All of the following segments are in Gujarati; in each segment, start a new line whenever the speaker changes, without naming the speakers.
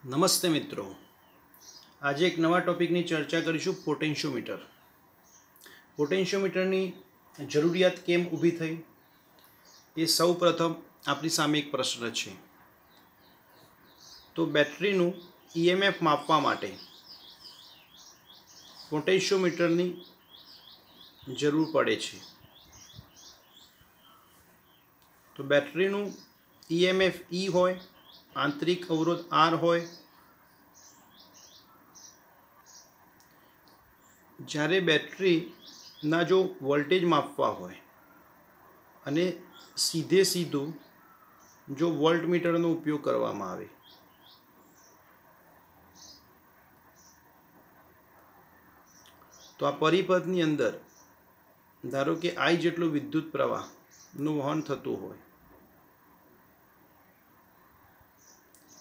નમસ્તે મિત્રો, આજે એક નવા ટોપિકની ચર્ચા કરીશું પોટેન્શિયોમીટર. પોટેન્શિયોમીટરની જરૂરિયાત કેમ ઊભી થઈ એ સૌ પ્રથમ આપણી સામે એક પ્રશ્ન છે. તો બેટરીનું ઈએમએફ માપવા માટે પોટેન્શિયોમીટરની જરૂર પડે છે. તો બેટરીનું ઈએમએફ ઈ હોય, આંતરિક અવરોધ આર હોય. જ્યારે બેટરીના જો વોલ્ટેજ માપવા હોય અને સીધું જો વોલ્ટમીટરનો ઉપયોગ કરવામાં આવે તો આ પરિપથની અંદર ધારો કે I જેટલું વિદ્યુત પ્રવાહનું વહન થતું હોય.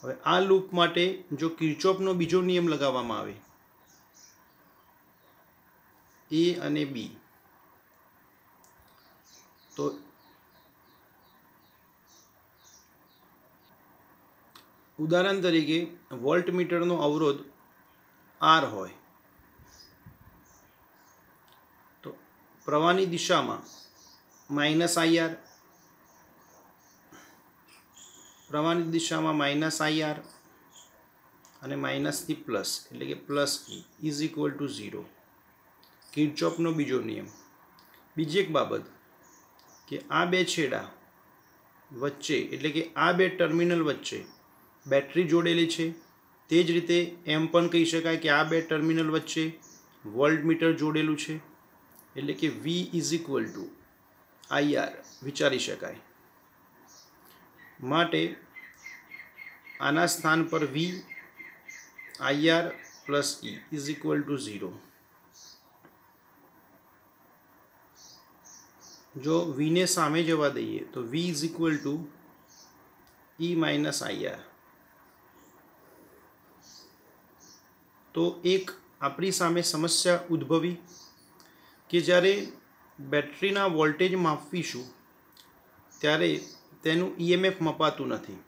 હવે આ લૂપ માટે જો કિર્ચોફનો બીજો નિયમ લગાવવામાં આવે A અને B, તો ઉદાહરણ તરીકે વોલ્ટમીટરનો અવરોધ R હોય તો પ્રવાહની દિશામાં -IR, પ્રવાહની દિશામાં -IR અને માઇનસથી પ્લસ એટલે કે +E ઇઝ ઇક્વલ ટુ 0. કિર્ચોફનો બીજો નિયમ. બીજી એક બાબત કે આ બે છેડા વચ્ચે એટલે કે આ બે ટર્મિનલ વચ્ચે બેટરી જોડેલી છે. તે જ રીતે એમ પણ કહી શકાય કે આ બે ટર્મિનલ વચ્ચે વોલ્ટમીટર જોડેલું છે એટલે કે V is equal two IR વિચારી શકાય. માટે આના સ્થાન પર V IR plus E is equal two 0. જો V ને સામે જવા દઈએ તો V is equal to E minus IR. તો એક આપણી સામે સમસ્યા ઉદ્ભવી કે જ્યારે બેટરીના વોલ્ટેજ માપીશું ત્યારે તેનું ઈએમએફ મપાતું નથી,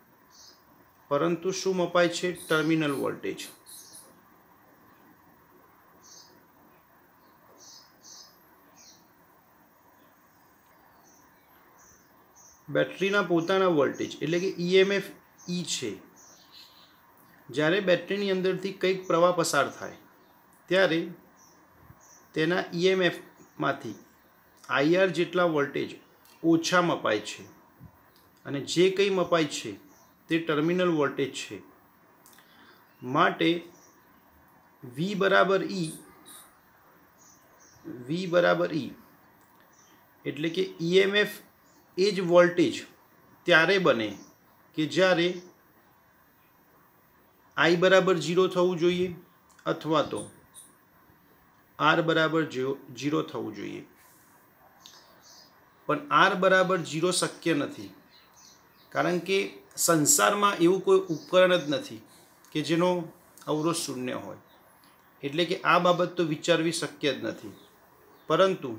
પરંતુ શું મપાય છે? Terminal voltage. બેટરીના પોતાના વોલ્ટેજ એટલે કે ઈએમએફ ઈ છે. જ્યારે બેટરીની અંદરથી કંઈક પ્રવાહ પસાર થાય ત્યારે તેના ઈએમએફમાંથી IR જેટલા વોલ્ટેજ ઓછા મપાય છે અને જે કંઈ મપાય છે તે ટર્મિનલ વોલ્ટેજ છે. માટે V બરાબર E એટલે કે ઈએમએફ એ જ વોલ્ટેજ ત્યારે બને કે જ્યારે I બરાબર 0 થવું જોઈએ અથવા તો R બરાબર 0 થવું જોઈએ. પણ R બરાબર 0 શક્ય નથી, કારણ કે સંસારમાં એવું કોઈ ઉપકરણ જ નથી કે જેનો અવરોધ શૂન્ય હોય. એટલે કે આ બાબત તો વિચારવી શક્ય જ નથી. પરંતુ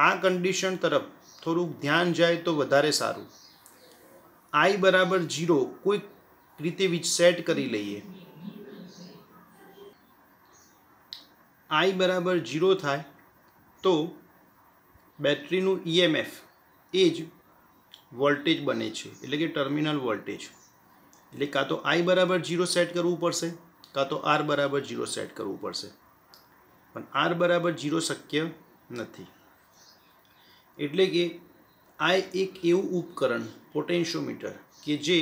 આ કન્ડિશન તરફ થોડુંક ધ્યાન જાય તો વધારે સારું. I બરાબર 0 કોઈક રીતે સેટ કરી લઈએ. I બરાબર 0 થાય તો બેટરીનું ઈએમએફ એ જ વોલ્ટેજ બને છે એટલે કે ટર્મિનલ વોલ્ટેજ. એટલે કાં તો I બરાબર 0 સેટ કરવું પડશે કાં તો R બરાબર 0 સેટ કરવું પડશે. પણ R બરાબર 0 શક્ય નથી. એટલે કે આ એક એવું ઉપકરણ પોટેન્શિયોમીટર કે જે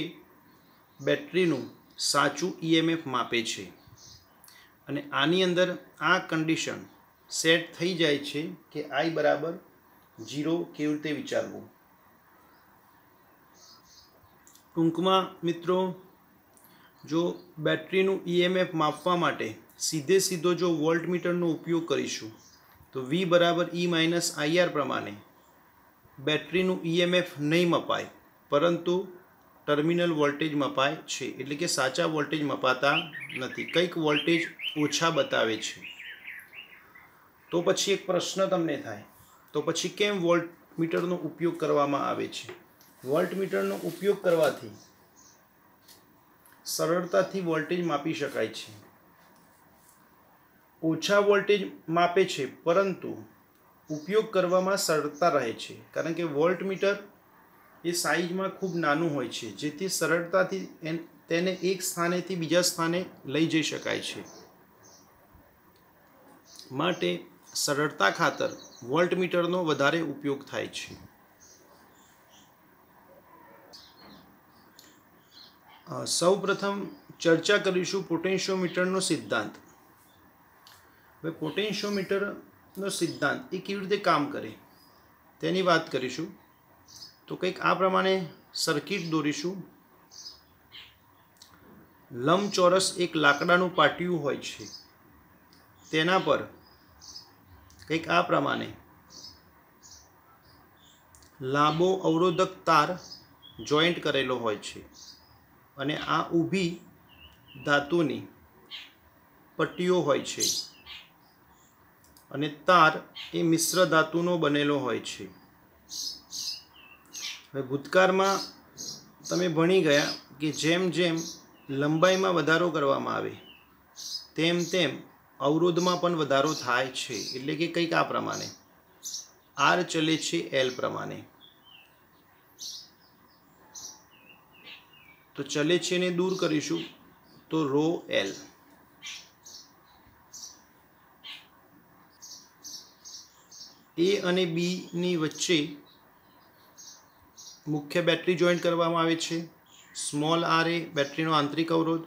બેટરીનું સાચું ઈએમએફ માપે છે. અને આની અંદર આ કન્ડિશન સેટ થઈ જાય છે કે I બરાબર 0 કેવી રીતે વિચારવું. ટૂંકમાં મિત્રો, જો બેટરીનું ઈએમએફ માપવા માટે સીધો જો વોલ્ટમીટરનો ઉપયોગ કરીશું તો V બરાબર E માઇનસ IR પ્રમાણે બેટરીનું ઈએમએફ નહીં મપાય, પરંતુ ટર્મિનલ વોલ્ટેજ મપાય છે. એટલે કે સાચા વોલ્ટેજ મપાતા નથી, કંઈક વોલ્ટેજ ઓછા બતાવે છે. તો પછી એક પ્રશ્ન તમને થાય, તો પછી કેમ વોલ્ટમીટરનો ઉપયોગ કરવામાં આવે છે? વોલ્ટમીટરનો ઉપયોગ કરવાથી સરળતાથી વોલ્ટેજ માપી શકાય છે. ઓછા વોલ્ટેજ માપે છે પરંતુ ઉપયોગ કરવામાં સરળતા રહે છે, કારણ કે વોલ્ટમીટર એ સાઇઝમાં ખૂબ નાનું હોય છે, જેથી સરળતાથી તેને એક સ્થાનેથી બીજા સ્થાને લઈ જઈ શકાય છે. માટે સરળતા ખાતર વોલ્ટમીટરનો વધારે ઉપયોગ થાય છે. સૌપ્રથમ ચર્ચા કરીશું પોટેન્શિયોમીટરનો સિદ્ધાંત. હવે પોટેન્શિયોમીટરનો સિદ્ધાંત એ કેવી રીતે કામ કરે તેની વાત કરીશું. તો કંઈક આ પ્રમાણે સર્કિટ દોરીશું. લંબચોરસ એક લાકડાનું પાટિયું હોય છે, તેના પર કંઈક આ પ્રમાણે લાંબો અવરોધક તાર જોઈન્ટ કરેલો હોય છે, અને આ ઊભી ધાતુની પટ્ટીઓ હોય છે, અને તાર એ મિશ્ર ધાતુનો બનેલો હોય છે. હવે ભૂતકાળમાં તમે ભણી ગયા કે જેમ જેમ લંબાઈમાં વધારો કરવામાં આવે તેમ તેમ અવરોધમાં પણ વધારો થાય છે. એટલે કે કંઈક આ પ્રમાણે આર ચલે છે એલ પ્રમાણે. તો ચલે છે ને દૂર કરીશું તો રો એલ. એ અને બી ની વચ્ચે મુખ્ય બેટરી જોઈન્ટ કરવામાં આવે છે. સ્મોલ આર એ બેટરીનો આંતરિક અવરોધ.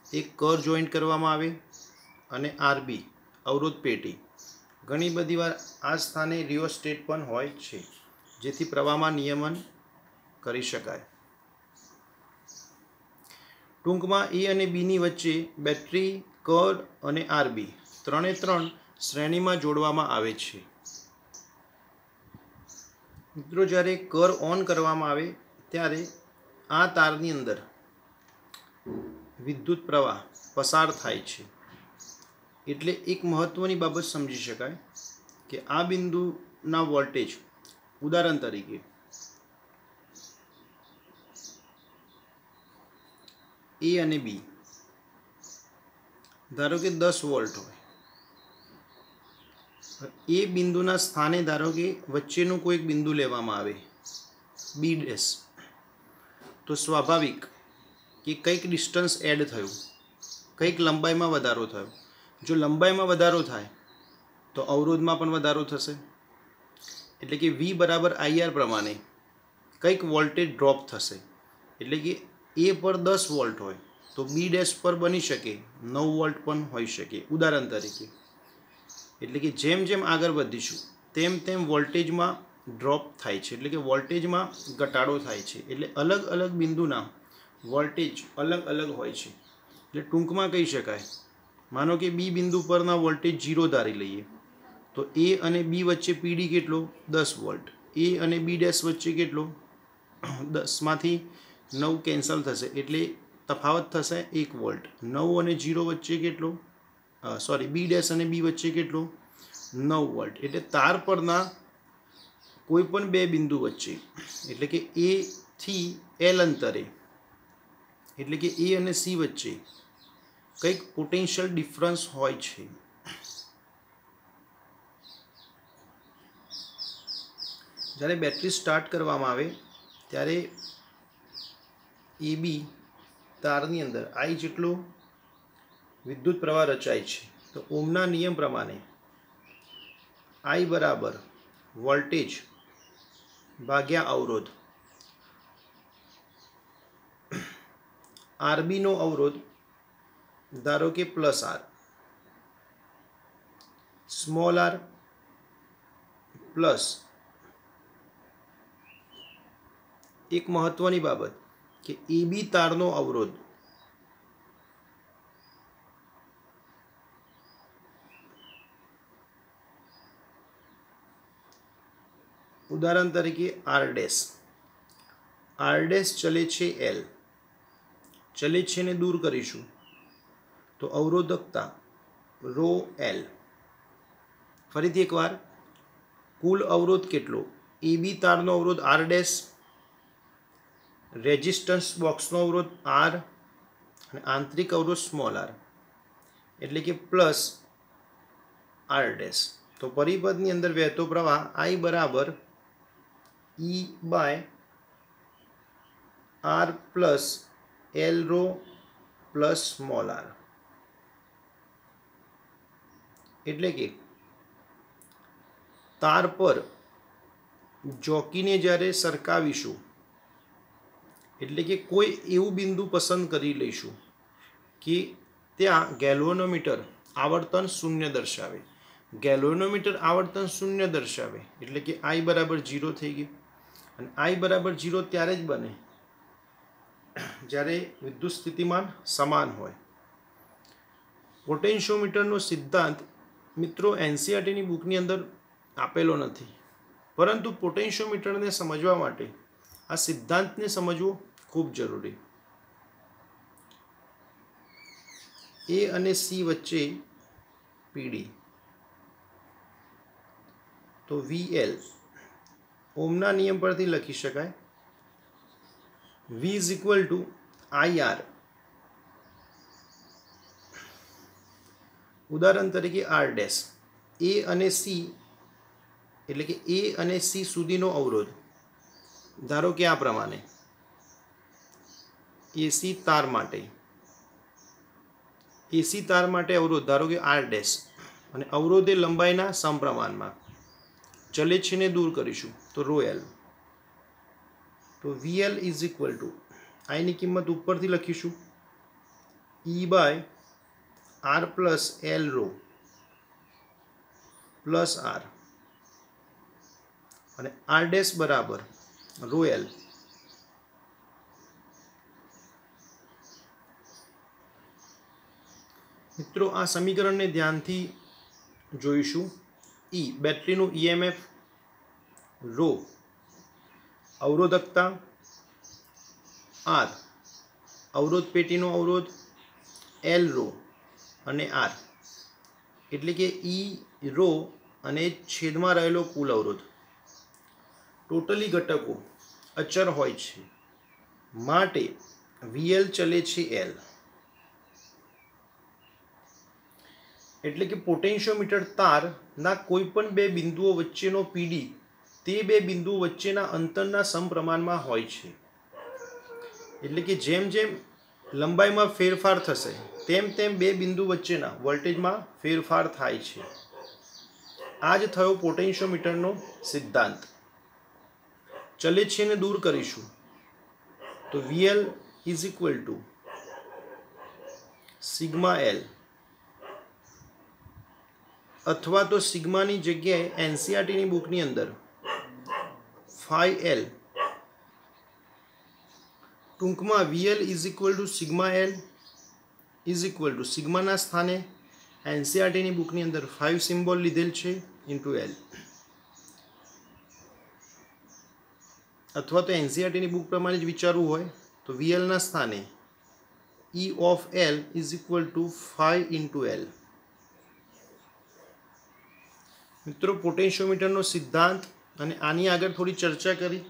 એક કર જોઈન્ટ કરવામાં આવે, અને આરબી અવરોધ પેટી. ઘણી બધી વાર આ સ્થાને રિયોસ્ટેટ પણ હોય છે, જેથી પ્રવાહમાં નિયમન કરી શકાય. ટૂંકમાં એ અને બીની વચ્ચે બેટરી, કર અને આરબી ત્રણે ત્રણ શ્રેણીમાં જોડવામાં આવે છે. મિત્રો, જ્યારે કર ઓન કરવામાં આવે ત્યારે આ તારની અંદર વિદ્યુત પ્રવાહ પસાર થાય છે. એટલે એક મહત્વની બાબત સમજી શકાય કે આ બિંદુના વોલ્ટેજ, ઉદાહરણ તરીકે એ અને બી, ધારો કે 10 વોલ્ટ હોય. એ બિંદુના સ્થાને ધારો કે વચ્ચેનું કોઈ બિંદુ લેવામાં આવે બી ડેશ, તો સ્વાભાવિક કે કંઈક ડિસ્ટન્સ એડ થયું, કંઈક લંબાઈમાં વધારો થયો. જો લંબાઈમાં વધારો થાય તો અવરોધમાં પણ વધારો થશે. એટલે કે વી બરાબર આઈઆર પ્રમાણે કંઈક વોલ્ટેજ ડ્રોપ થશે. એટલે કે એ પર 10 વોલ્ટ હોય તો બી ડેશ પર બની શકે 9 વોલ્ટ પણ હોઈ શકે, ઉદાહરણ તરીકે. એટલે કે જેમ જેમ આગળ વધીશું તેમ તેમ વોલ્ટેજમાં ડ્રોપ થાય છે, એટલે કે વોલ્ટેજમાં ઘટાડો થાય છે. એટલે અલગ અલગ બિંદુના વોલ્ટેજ અલગ અલગ હોય છે. એટલે ટૂંકમાં કહી શકાય, માનો કે બી બિંદુ પરના વોલ્ટેજ 0 ધારી લઈએ, તો એ અને બી વચ્ચે પીડી કેટલો 10 વોલ્ટ. એ અને બી ડેશ વચ્ચે કેટલો 10માંથી 9 કેન્સલ થશે, એટલે તફાવત થશે 1 વોલ્ટ. 9 અને 0 વચ્ચે કેટલો, બી ડેશ અને બી વચ્ચે કેટલો 9 વોલ્ટ. એટલે તાર પરના કોઈ પણ બે બિંદુ વચ્ચે, એટલે કે એ થી એલ અંતરે, એટલે કે એ અને સી વચ્ચે કંઈક પોટેન્શિયલ ડિફરન્સ હોય છે. જ્યારે બેટરી સ્ટાર્ટ કરવામાં આવે ત્યારે એ બી તારની અંદર આઈ જેટલો વિદ્યુત પ્રવાહ રચાય છે. તો ઓમના નિયમ પ્રમાણે આઈ બરાબર વોલ્ટેજ ભાગ્યા અવરોધ. આરબીનો અવરોધ ધારો કે plus R, small r plus એક મહત્વની બાબત કે એ બી તારનો અવરોધ ઉદાહરણ તરીકે આર ડેશ. આર ડેશ ચલે છે એલ, ચલે છે ને દૂર કરીશું તો અવરોધકતા રો એલ. ફરીથી એકવાર, કુલ અવરોધ કેટલો, એ બી તારનો અવરોધ આર ડેશ, રેઝિસ્ટન્સ બોક્સનો અવરોધ આર, અને આંતરિક અવરોધ સ્મોલ આર એટલે કે પ્લસ આર ડેશ. તો પરિપથની અંદર વહેતો પ્રવાહ I બરાબર E by R plus L rho plus small r. એટલે કે તાર પર જોકીને જ્યારે સરકાવીશું, એટલે કે કોઈ એવું બિંદુ પસંદ કરી લઈશું કે ત્યાં ગેલ્વેનોમીટર આવર્તન શૂન્ય દર્શાવે. ગેલ્વેનોમીટર આવર્તન શૂન્ય દર્શાવે એટલે કે I બરાબર 0 થઈ ગયું. અને I બરાબર 0 ત્યારે જ બને જ્યારે વિદ્યુત સ્થિતિમાન સમાન હોય. પોટેન્શિયોમીટરનો સિદ્ધાંત મિત્રો NCERTની બુકની અંદર આપેલો નથી, પરંતુ પોટેન્શિયોમીટરને સમજવા માટે આ સિદ્ધાંતને સમજવો ખૂબ જરૂરી. A અને C વચ્ચે PD, તો VL ઓમના નિયમ પરથી લખી શકાય V is equal two IR. ઉદાહરણ તરીકે R ડેશ A અને C એટલે કે A અને C સુધીનો અવરોધ ધારો કે આ પ્રમાણે AC તાર માટે અવરોધ ધારો કે R ડેશ, અને અવરોધ એ લંબાઈના સમપ્રમાણમાં ચલે છે ને દૂર કરીશું તો રો એલ. તો VL is equal to I ની કિંમત ઉપરથી લખીશું E by R plus L rho plus R, અને આર ડેશ બરાબર રો એલ. મિત્રો આ સમીકરણને ધ્યાનથી જોઈશું. E બેટરીનું EMF, રો અવરોધકતા, આર અવરોધ પેટીનો અવરોધ, એલ રો અને આર એટલે કે E રો અને છેદમાં રહેલો કુલ અવરોધ. ટોટલી ઘટકો અચર હોય છે માટે VL ચલે છે L. એટલે કે પોટેન્શિયોમીટર તારના કોઈ પણ બે બિંદુઓ વચ્ચેનો PD તે બે બિંદુઓ વચ્ચેના અંતરના સમપ્રમાણમાં હોય છે. એટલે કે જેમ જેમ લંબાઈમાં ફેરફાર થશે તેમ તેમ બે બિંદુ વચ્ચેના વોલ્ટેજમાં ફેરફાર થાય છે. આ જ થયો પોટેન્શિયોમીટરનો સિદ્ધાંત. ચલે છે ને દૂર કરીશું તો VL is equal to sigma L, અથવા તો સિગ્માની જગ્યાએ NCERTની બુકની અંદર ફાઈ L, ટૂંકમાં VL is equal to sigma L is equal to સિગ્માના સ્થાને NCERTની બુકની અંદર 5 સિમ્બોલ લીધેલ છે ઇન્ટુ L, અથવા તો NCERTની બુક પ્રમાણે જ વિચારવું હોય તો VLના સ્થાને E of L is equal two 5 into L. મિત્રો પોટેન્શિયોમીટરનો સિદ્ધાંત અને આની આગળ થોડી ચર્ચા કરી.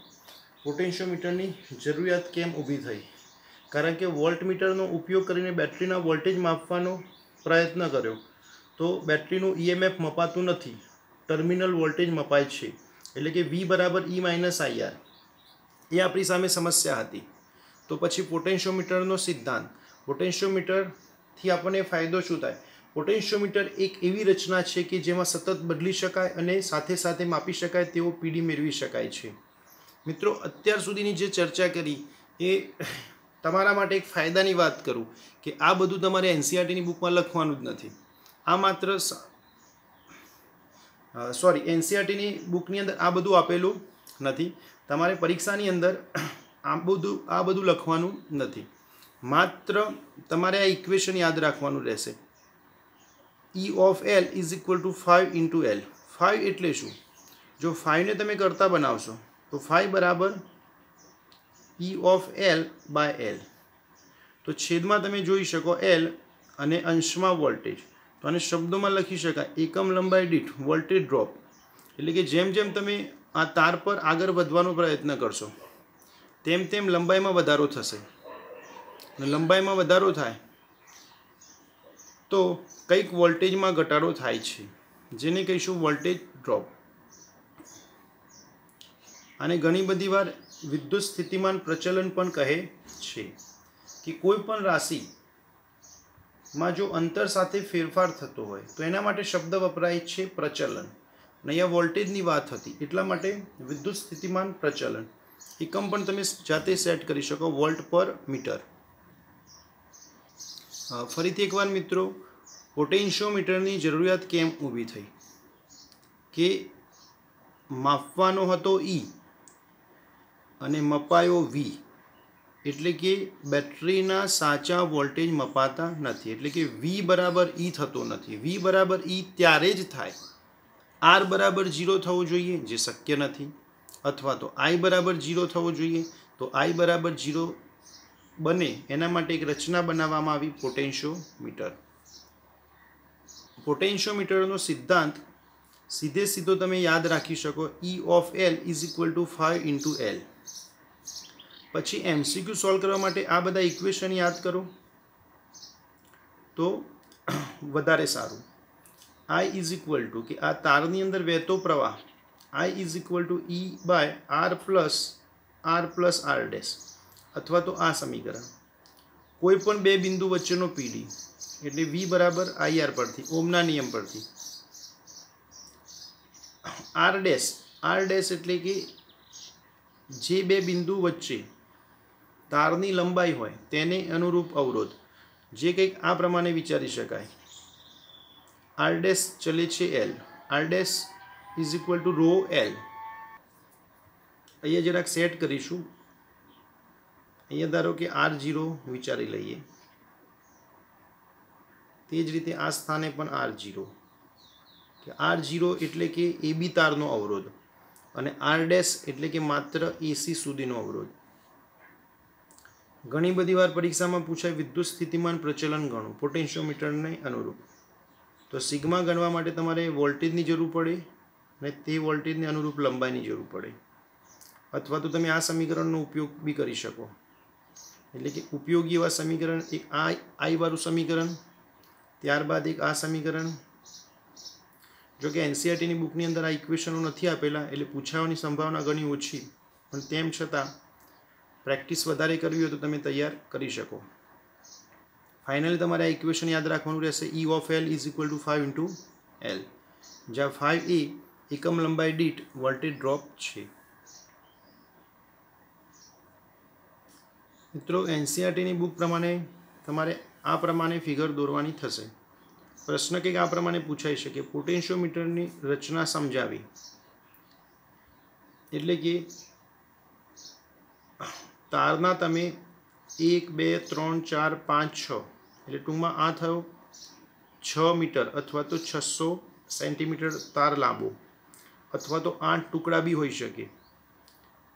પોટેન્શિયોમીટરની જરૂરિયાત કેમ ઊભી થઈ? કારણ કે વોલ્ટમીટરનો ઉપયોગ કરીને બેટરીના વોલ્ટેજ માપવાનો પ્રયત્ન કર્યો તો બેટરીનું EMF મપાતું નથી, ટર્મિનલ વોલ્ટેજ મપાય છે. એટલે કે V બરાબર E માઇનસ IR એ આપણી સામે સમસ્યા હતી. તો પછી પોટેન્શિયોમીટરનો સિદ્ધાંત, પોટેન્શિયોમીટરથી આપણને ફાયદો શું થાય? પોટેન્શિયોમીટર એક એવી રચના છે કે જેમાં સતત બદલી શકાય અને સાથે સાથે માપી શકાય તેવો PD મેળવી શકાય છે. મિત્રો અત્યાર સુધીની જે ચર્ચા કરી એ તમારા માટે એક ફાયદાની વાત કરું કે આ બધું તમારે NCERTની બુકમાં લખવાનું જ નથી. આ માત્ર NCERTની બુકની અંદર આ બધું આપેલું નથી. તમારે પરીક્ષાની અંદર આ બધું લખવાનું નથી. માત્ર તમારે આ ઇક્વેશન યાદ રાખવાનું રહેશે. E of L is equal two 5 into L. 5 એટલે શું? જો 5ને તમે કરતા બનાવશો તો 5 બરાબર E of L by L. તો છેદમાં તમે જોઈ શકો L અને અંશમાં વોલ્ટેજ. તો આને શબ્દોમાં લખી શકાય એકમ લંબાઈ દીઠ વોલ્ટેજ ડ્રોપ. એટલે કે જેમ જેમ તમે આ તાર પર આગળ વધવાનો પ્રયત્ન કરશો તેમ તેમ લંબાઈમાં વધારો થશે. લંબાઈમાં વધારો થાય તો કંઈક વોલ્ટેજમાં ઘટાડો થાય છે, જેને કહીશું વોલ્ટેજ ડ્રોપ. અને ઘણી બધી વાર વિદ્યુત સ્થિતિમાન પ્રચલન પણ કહે છે કે કોઈ પણ રાશિમાં જો અંતર સાથે ફેરફાર થતો હોય તો એના માટે શબ્દ વપરાય છે પ્રચલન. અહીંયા વોલ્ટેજની વાત હતી એટલા માટે વિદ્યુત સ્થિતિમાન પ્રચલન. એકમ પણ તમે જાતે સેટ કરી શકો, વોલ્ટ પર મીટર. ફરીથી એકવાર મિત્રો, પોટેન્શિયોમીટરની જરૂરિયાત કેમ ઊભી થઈ કે માપવાનો હતો ઈ અને મપાયો વી, એટલે કે બેટરીના સાચા વોલ્ટેજ મપાતા નથી, એટલે કે વી બરાબર ઈ થતો નથી. વી બરાબર ઈ ત્યારે જ થાય આર બરાબર 0 થવો જોઈએ, જે શક્ય નથી, અથવા તો આઈ બરાબર 0 થવો જોઈએ. તો આઈ બરાબર 0 બને એના માટે એક રચના બનાવવામાં આવી, પોટેન્શિયોમીટર. પોટેન્શિયોમીટરનો સિદ્ધાંત સીધે સીધો તમે યાદ રાખી શકો, E of L is equal two 5 into L. પછી MCQ સોલ્વ કરવા માટે આ બધા ઇક્વેશન યાદ કરો તો વધારે સારું. I ઇઝ ઇક્વલ ટુ કે આ તારની અંદર વહેતો પ્રવાહ I is equal to E by R plus R dash, અથવા તો આ સમીકરણ કોઈ પણ બે બિંદુ વચ્ચેનો PD એટલે V બરાબર IR પરથી, ઓમના નિયમ પરથી. R ડેશ એટલે કે જે બે બિંદુ વચ્ચે તારની લંબાઈ હોય તેને અનુરૂપ અવરોધ, જે કંઈક આ પ્રમાણે વિચારી શકાય. R ડેશ ચલે છે L, R dash is equal to rho L. અહીંયા જરાક સેટ કરીશું. અહીંયા ધારો કે R0 વિચારી લઈએ, તે જ રીતે આ સ્થાને પણ R0, કે R0 એટલે કે AB તારનો અવરોધ અને R ડેશ એટલે કે માત્ર AC સુધીનો અવરોધ. ઘણી બધી વાર પરીક્ષામાં પૂછાય વિદ્યુત સ્થિતિમાન પ્રચલન ગણો પોટેન્શિયોમીટરને અનુરૂપ. તો સિગ્મા ગણવા માટે તમારે વોલ્ટેજની જરૂર પડે અને તે વોલ્ટેજને અનુરૂપ લંબાઈની જરૂર પડે, અથવા તો તમે આ સમીકરણનો ઉપયોગ બી કરી શકો. એટલે કે ઉપયોગી એવા સમીકરણ, એક આ આઈ વાળું સમીકરણ, ત્યારબાદ એક આ સમીકરણ. જો કે NCERTની બુકની અંદર આ ઇક્વેશનો નથી આપેલા એટલે પૂછાવાની સંભાવના ઘણી ઓછી, પણ તેમ છતાં પ્રેક્ટિસ વધારે કરવી હોય તો તમે તૈયાર કરી શકો. ફાઇનલી તમારે આ ઇક્વેશન યાદ રાખવાનું રહેશે, E of L is equal two 5 into L, જ્યાં 5 એ એકમ લંબાઈ દીઠ વોલ્ટેજ ડ્રોપ છે. મિત્રો, NCERTની બુક પ્રમાણે તમારે આ પ્રમાણે ફિગર દોરવાની થશે. પ્રશ્ન કંઈક આ પ્રમાણે પૂછાઈ શકે, પોટેન્શિયોમીટરની રચના સમજાવી. એટલે કે તારના તમે 1 2 3 4 5 6 એટલે ટૂંકમાં આ થયો 6 મીટર અથવા તો 600 સેન્ટીમીટર તાર લાંબો, અથવા તો 8 ટુકડા બી હોઈ શકે,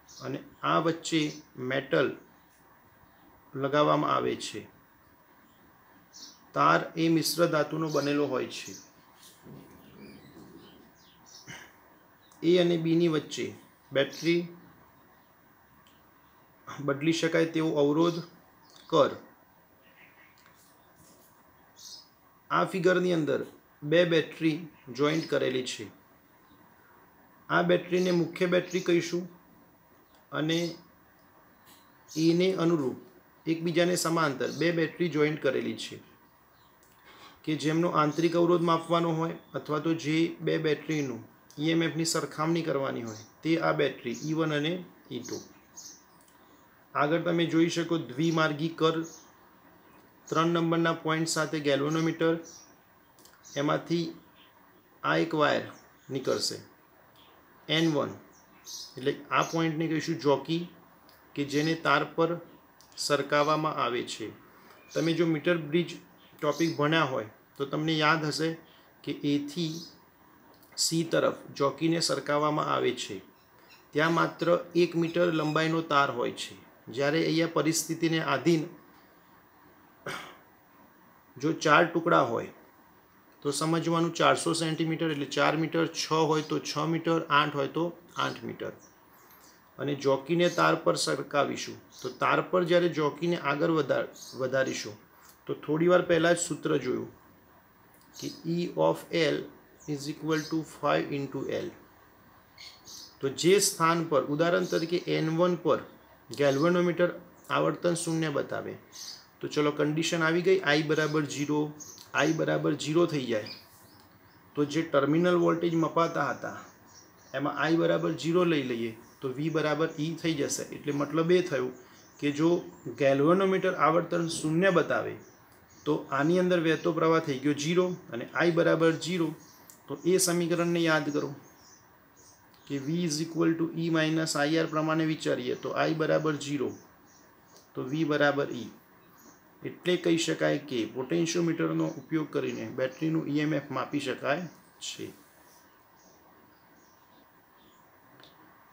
અને આ વચ્ચે મેટલ લગાવવામાં આવે છે. તાર એ મિશ્ર ધાતુનો બનેલો હોય છે. A અને B ની વચ્ચે બેટરી બદલી શકાય તેવો અવરોધ કર. આ ફિગરની અંદર બે બેટરી જોઈન્ટ કરેલી છે. આ બેટરીને મુખ્ય બેટરી કહીશું અને એને અનુરૂપ એકબીજાને સમાંતર બે બેટરી જોઈન્ટ કરેલી છે કે જેમનો આંતરિક અવરોધ માપવાનો હોય અથવા તો જે બે બેટરીનું EMFની સરખામણી કરવાની હોય તે આ બેટરી E1 અને E2. આગળ તમે જોઈ શકો દ્વિમાર્ગી કર, 3 નંબરના પોઈન્ટ સાથે ગેલ્વેનોમીટર, એમાંથી આ એક વાયર નીકળશે N1, એટલે આ પોઈન્ટને કહીશું જોકી, કે જેને તાર પર સરકાવવામાં આવે છે. તમે જો મીટર બ્રિજ ટોપિક ભણ્યા હોય તો તમને યાદ હશે કે A થી C તરફ જોકીને સરકાવવામાં આવે છે. ત્યાં માત્ર 1 મીટર લંબાઈનો તાર હોય છે, જ્યારે અહીંયા પરિસ્થિતિને આધીન જો 4 ટુકડા હોય તો સમજવાનું 400 સેન્ટીમીટર એટલે 4 મીટર, 6 હોય તો 6 મીટર, 8 હોય તો 8 મીટર. અને જોકીને તાર પર સરકાવીશું તો તાર પર જ્યારે જોકીને આગળ વધારીશું તો થોડી વાર પહેલાં જ સૂત્ર જોયું કે E of L is equal two 5 into L. તો જે સ્થાન પર ઉદાહરણ તરીકે N1 પર ગેલ્વેનોમીટર આવર્તન શૂન્ય બતાવે તો ચલો કન્ડિશન આવી ગઈ I બરાબર 0. I બરાબર 0 થઈ જાય તો જે ટર્મિનલ વોલ્ટેજ મપાતા હતા એમાં I બરાબર 0 લઈ લઈએ તો V બરાબર E થઈ જશે. એટલે મતલબ એ થયું કે જો ગેલ્વેનોમીટર આવર્તન શૂન્ય બતાવે તો આની અંદર વહેતો પ્રવાહ થઈ ગયો 0 અને I બરાબર 0. તો એ સમીકરણને યાદ કરો કે V is equal to E minus IR પ્રમાણે વિચારીએ તો I બરાબર 0 તો V બરાબર E. એટલે કહી શકાય કે પોટેન્શિયોમીટરનો ઉપયોગ કરીને બેટરીનું EMF માપી શકાય છે.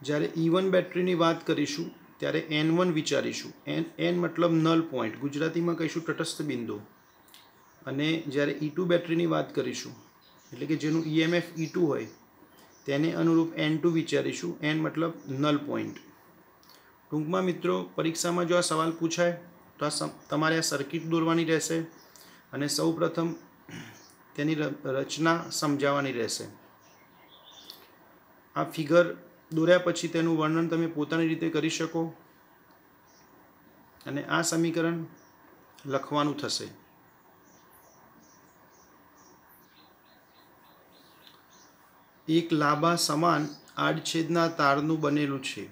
જ્યારે E1 બેટરીની વાત કરીશું ત્યારે N1 વિચારીશું. N મતલબ નલ પોઈન્ટ, ગુજરાતીમાં કહીશું તટસ્થ બિંદુ. અને જ્યારે E2 બેટરીની વાત કરીશું એટલે કે જેનું EMF E2 હોય તેને અનુરૂપ N2 વિચારીશું. N મતલબ નલ પોઈન્ટ. ટૂંકમાં મિત્રો પરીક્ષામાં જો આ સવાલ પૂછાય તો તમારે આ સર્કિટ દોરવાની રહેશે અને સૌપ્રથમ તેની રચના સમજાવવાની રહેશે. આ ફિગર દોર્યા પછી તેનું વર્ણન તમે પોતાની રીતે કરી શકો અને આ સમીકરણ લખવાનું થશે. એક લાંબા સમાન આડછેદના તારનું બનેલું છે.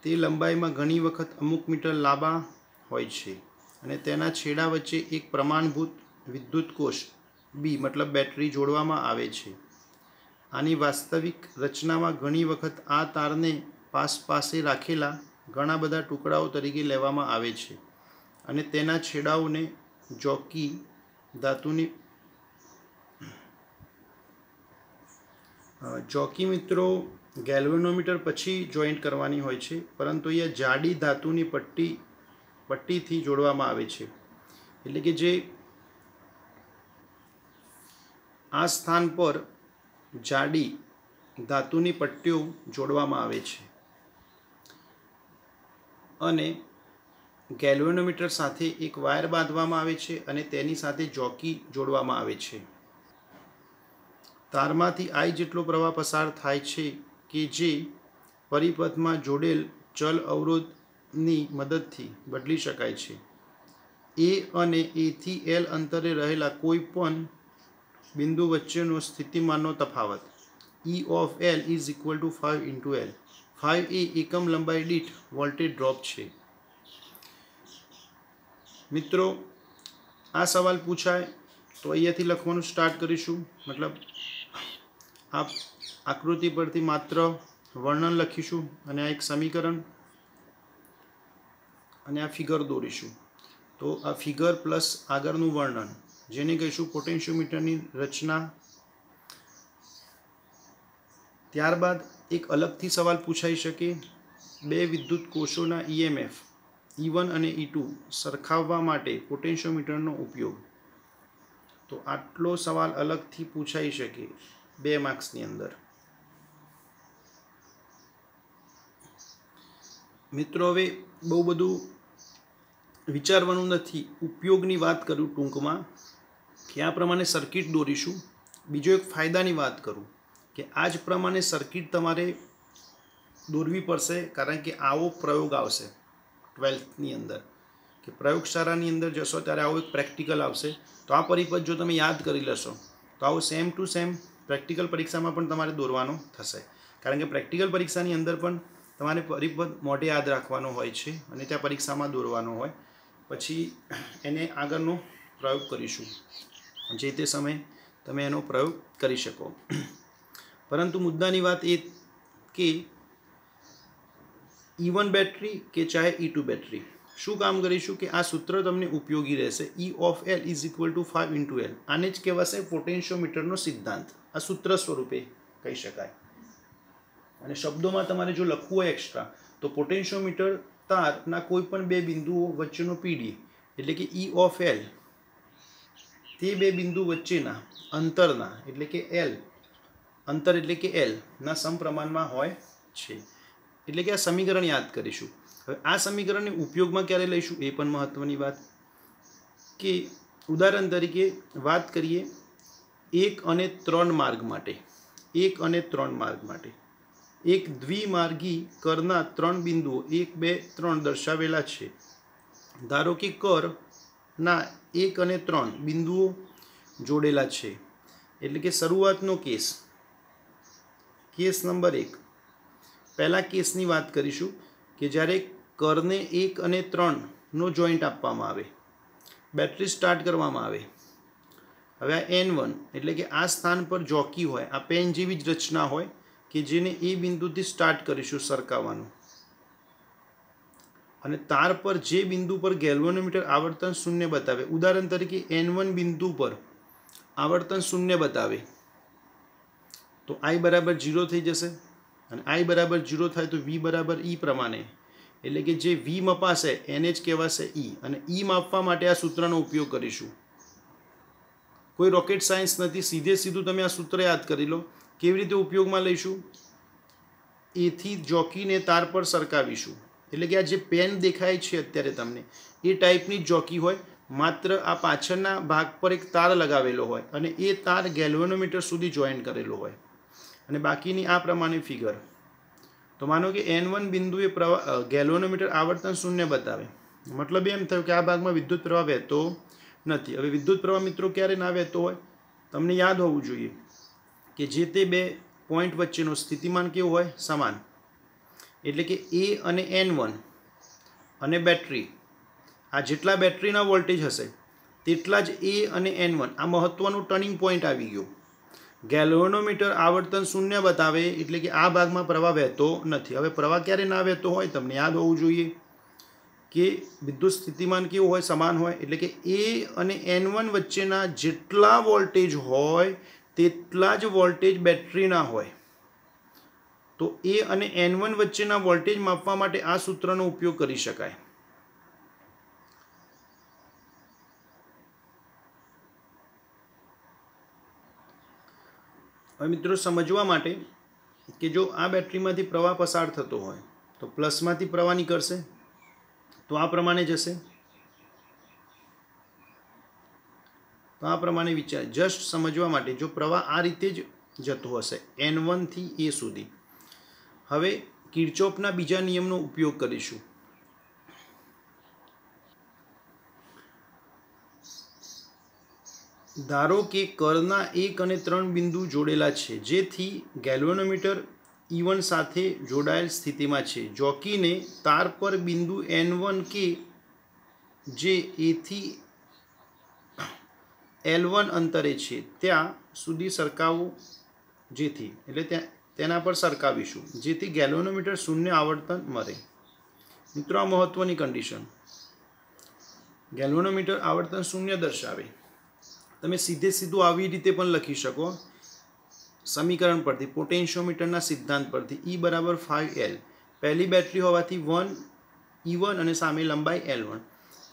તે લંબાઈમાં ઘણી વખત અમુક મીટર લાંબા હોય છે અને તેના છેડા વચ્ચે એક પ્રમાણભૂત વિદ્યુત કોષ B મતલબ બેટરી જોડવામાં આવે છે. આની વાસ્તવિક રચનામાં ઘણી વખત આ તારને પાસે રાખેલા ઘણા બધા ટુકડાઓ તરીકે લેવામાં આવે છે અને તેના છેડાઓને જોકી ધાતુની જોકી મિત્રો ગેલ્વેનોમીટર પછી જોઈન્ટ કરવાની હોય છે, પરંતુ અહીંયા જાડી ધાતુની પટ્ટીથી જોડવામાં આવે છે. એટલે કે જે આ સ્થાન પર જાડી ધાતુની પટ્ટીઓ જોડવામાં આવે છે અને ગેલ્વેનોમીટર સાથે એક વાયર બાંધવામાં આવે છે અને તેની સાથે જોકી જોડવામાં આવે છે. તારમાંથી I જેટલો પ્રવાહ પસાર થાય છે કે જે પરિપથમાં જોડેલ ચલ અવરોધની મદદથી બદલી શકાય છે. A અને A થી L અંતરે રહેલા કોઈ પણ બિંદુ વચ્ચેનો સ્થિતિમાનનો તફાવત E of L is equal two 5 into L. 5 એ એકમ લંબાઈ દીઠ વોલ્ટેજ ડ્રોપ છે. મિત્રો આ સવાલ પૂછાય તો અહીંયાથી લખવાનું સ્ટાર્ટ કરીશું. મતલબ આ આકૃતિ પરથી માત્ર વર્ણન લખીશું અને આ એક સમીકરણ અને આ ફિગર દોરીશું. તો આ ફિગર પ્લસ આગળનું વર્ણન જેને કહીશું પોટેન્શિયોમીટરની રચના. ત્યારબાદ એક અલગથી સવાલ પૂછાઈ શકે, બે વિદ્યુત કોષોના EMF E1 અને E2 સરખાવવા માટે પોટેન્શિયોમીટરનો ઉપયોગ. તો આટલો સવાલ અલગથી પૂછાઈ શકે 2 માર્ક્સની અંદર. મિત્રો હવે બહુ બધું વિચારવાનું નથી, ઉપયોગની વાત કરું ટૂંકમાં કે આ પ્રમાણે સર્કિટ દોરીશું. બીજો એક ફાયદાની વાત કરું કે આ જ પ્રમાણે સર્કિટ તમારે દોરવી પડશે, કારણ કે આવો પ્રયોગ આવશે 12થની અંદર કે પ્રયોગશાળાની અંદર જશો ત્યારે આવો એક પ્રેક્ટિકલ આવશે. તો આ પરિપથ જો તમે યાદ કરી લેશો તો આવો સેમ ટુ સેમ પ્રેક્ટિકલ પરીક્ષામાં પણ તમારે દોરવાનો થશે. કારણ કે પ્રેક્ટિકલ પરીક્ષાની અંદર પણ તમારે પરિપથ મોઢે યાદ રાખવાનો હોય છે અને ત્યાં પરીક્ષામાં દોરવાનો હોય. પછી એને આગળનો પ્રયોગ કરીશું, જે તે સમયે તમે એનો પ્રયોગ કરી શકો. પરંતુ મુદ્દાની વાત એ કે E1 બેટરી કે ચાહે E2 બેટરી શું કામ કરીશું કે આ સૂત્ર તમને ઉપયોગી રહેશે. E of L is equal two 5 into L. આને જ કહેવાશે પોટેન્શિયોમીટરનો સિદ્ધાંત. આ સૂત્ર સ્વરૂપે કહી શકાય. અને શબ્દોમાં તમારે જો લખવું હોય એક્સ્ટ્રા તો પોટેન્શિયોમીટર તારના કોઈ પણ બે બિંદુઓ વચ્ચેનો PD એટલે કે E of L તે બે બિંદુ વચ્ચેના અંતરના એટલે કે L અંતર એટલે કે L ના સમપ્રમાણમાં હોય છે. એટલે કે આ સમીકરણ યાદ કરીશું. હવે આ સમીકરણને ઉપયોગમાં ક્યારે લઈશું એ પણ મહત્વની વાત. કે ઉદાહરણ તરીકે વાત કરીએ 1 અને 3 માર્ગ માટે. 1 અને 3 માર્ગ માટે એક દ્વિમાર્ગી કરના 3 બિંદુઓ 1 2 3 દર્શાવેલા છે. ધારો કે કરના 1 અને 3 બિંદુઓ જોડેલા છે. એટલે કે શરૂઆતનો કેસ નંબર 1. પહેલા કેસની વાત કરીશું કે જ્યારે કરને 1 અને 3નો જોઈન્ટ આપવામાં આવે, બેટરી સ્ટાર્ટ કરવામાં આવે. હવે આ N1 એટલે કે આ સ્થાન પર જોકી હોય, આ પેન જેવી જ રચના હોય કે જેને એ બિંદુથી સ્ટાર્ટ કરીશું સરકાવવાનું. અને તાર પર જે બિંદુ પર ગેલ્વેનોમીટર આવર્તન 0 બતાવે, ઉદાહરણ તરીકે N1 બિંદુ પર આવર્તન 0 બતાવે તો I બરાબર 0 થઈ જશે. અને I બરાબર 0 થાય તો V બરાબર E પ્રમાણે, એટલે કે જે V મપાશે એને જ કહેવાશે E. અને E માપવા માટે આ સૂત્રનો ઉપયોગ કરીશું. કોઈ રોકેટ સાયન્સ નથી, સીધું તમે આ સૂત્ર યાદ કરી લો. કેવી રીતે ઉપયોગમાં લઈશું? એથી જોકીને તાર પર સરકાવીશું. એટલે કે આ જે પેન દેખાય છે અત્યારે તમને એ ટાઈપની જ જોકી હોય, માત્ર આ પાછળના ભાગ પર એક તાર લગાવેલો હોય અને એ તાર ગેલ્વેનોમીટર સુધી જોઈન કરેલો હોય. અને બાકીની આ પ્રમાણે ફિગર. તો માનો કે N1 બિંદુએ ગેલ્વેનોમીટર આવર્તન 0 બતાવે, મતલબ એમ થયું કે આ ભાગમાં વિદ્યુત પ્રવાહ વહેતો નથી. હવે વિદ્યુત પ્રવાહ મિત્રો ક્યારે ના વહેતો હોય? તમને યાદ હોવું જોઈએ કે જે તે બે પોઈન્ટ વચ્ચેનો સ્થિતિમાન કેવું હોય? સમાન. એટલે કે A અને N1 અને બેટરી, આ જેટલા બેટરીના વોલ્ટેજ હશે તેટલા જ A અને N1. આ મહત્વનું ટર્નિંગ પોઈન્ટ આવી ગયો. ગેલ્વેનોમીટર આવર્તન 0 બતાવે એટલે કે આ ભાગમાં પ્રવાહ વહેતો નથી. હવે પ્રવાહ ક્યારે ના વહેતો હોય? તમને યાદ હોવું જોઈએ કે વિદ્યુત સ્થિતિમાન કેવું હોય? સમાન હોય. એટલે કે A અને N1 વચ્ચેના જેટલા વોલ્ટેજ હોય તેટલા જ વોલ્ટેજ બેટરીના હોય. તો A અને N1 વચ્ચેના વોલ્ટેજ માપવા માટે આ સૂત્રનો ઉપયોગ કરી શકાય. હવે મિત્રો સમજવા માટે કે જો આ બેટરીમાંથી પ્રવાહ પસાર થતો હોય તો પ્લસમાંથી પ્રવાહ નીકળશે તો આ પ્રમાણે જશે. તો આ પ્રમાણે વિચાર જસ્ટ સમજવા માટે, જો પ્રવાહ આ રીતે જ જતો હશે N1 થી A સુધી. હવે કિર્ચોફના બીજા નિયમનો ઉપયોગ કરીશું. ધારો કે કરના 1 અને 3 બિંદુ જોડેલા છે જેથી ગેલ્વેનોમીટર E1 સાથે જોડાયેલ સ્થિતિમાં છે. જોકીને તાર પર બિંદુ N1 કે જે A થી L1 અંતરે છે ત્યાં સુધી સરકાવવું, જેથી એટલે તેના પર સરકાવીશું જેથી ગેલ્વેનોમીટર 0 આવર્તન મળે. મિત્રો આ મહત્વની કન્ડિશન. ગેલ્વેનોમીટર આવર્તન 0 દર્શાવે. તમે સીધું આવી રીતે પણ લખી શકો સમીકરણ પરથી, પોટેન્શિયોમીટરના સિદ્ધાંત પરથી. E બરાબર 5L. પહેલી બેટરી હોવાથી 1 E1 અને સામે લંબાઈ L1.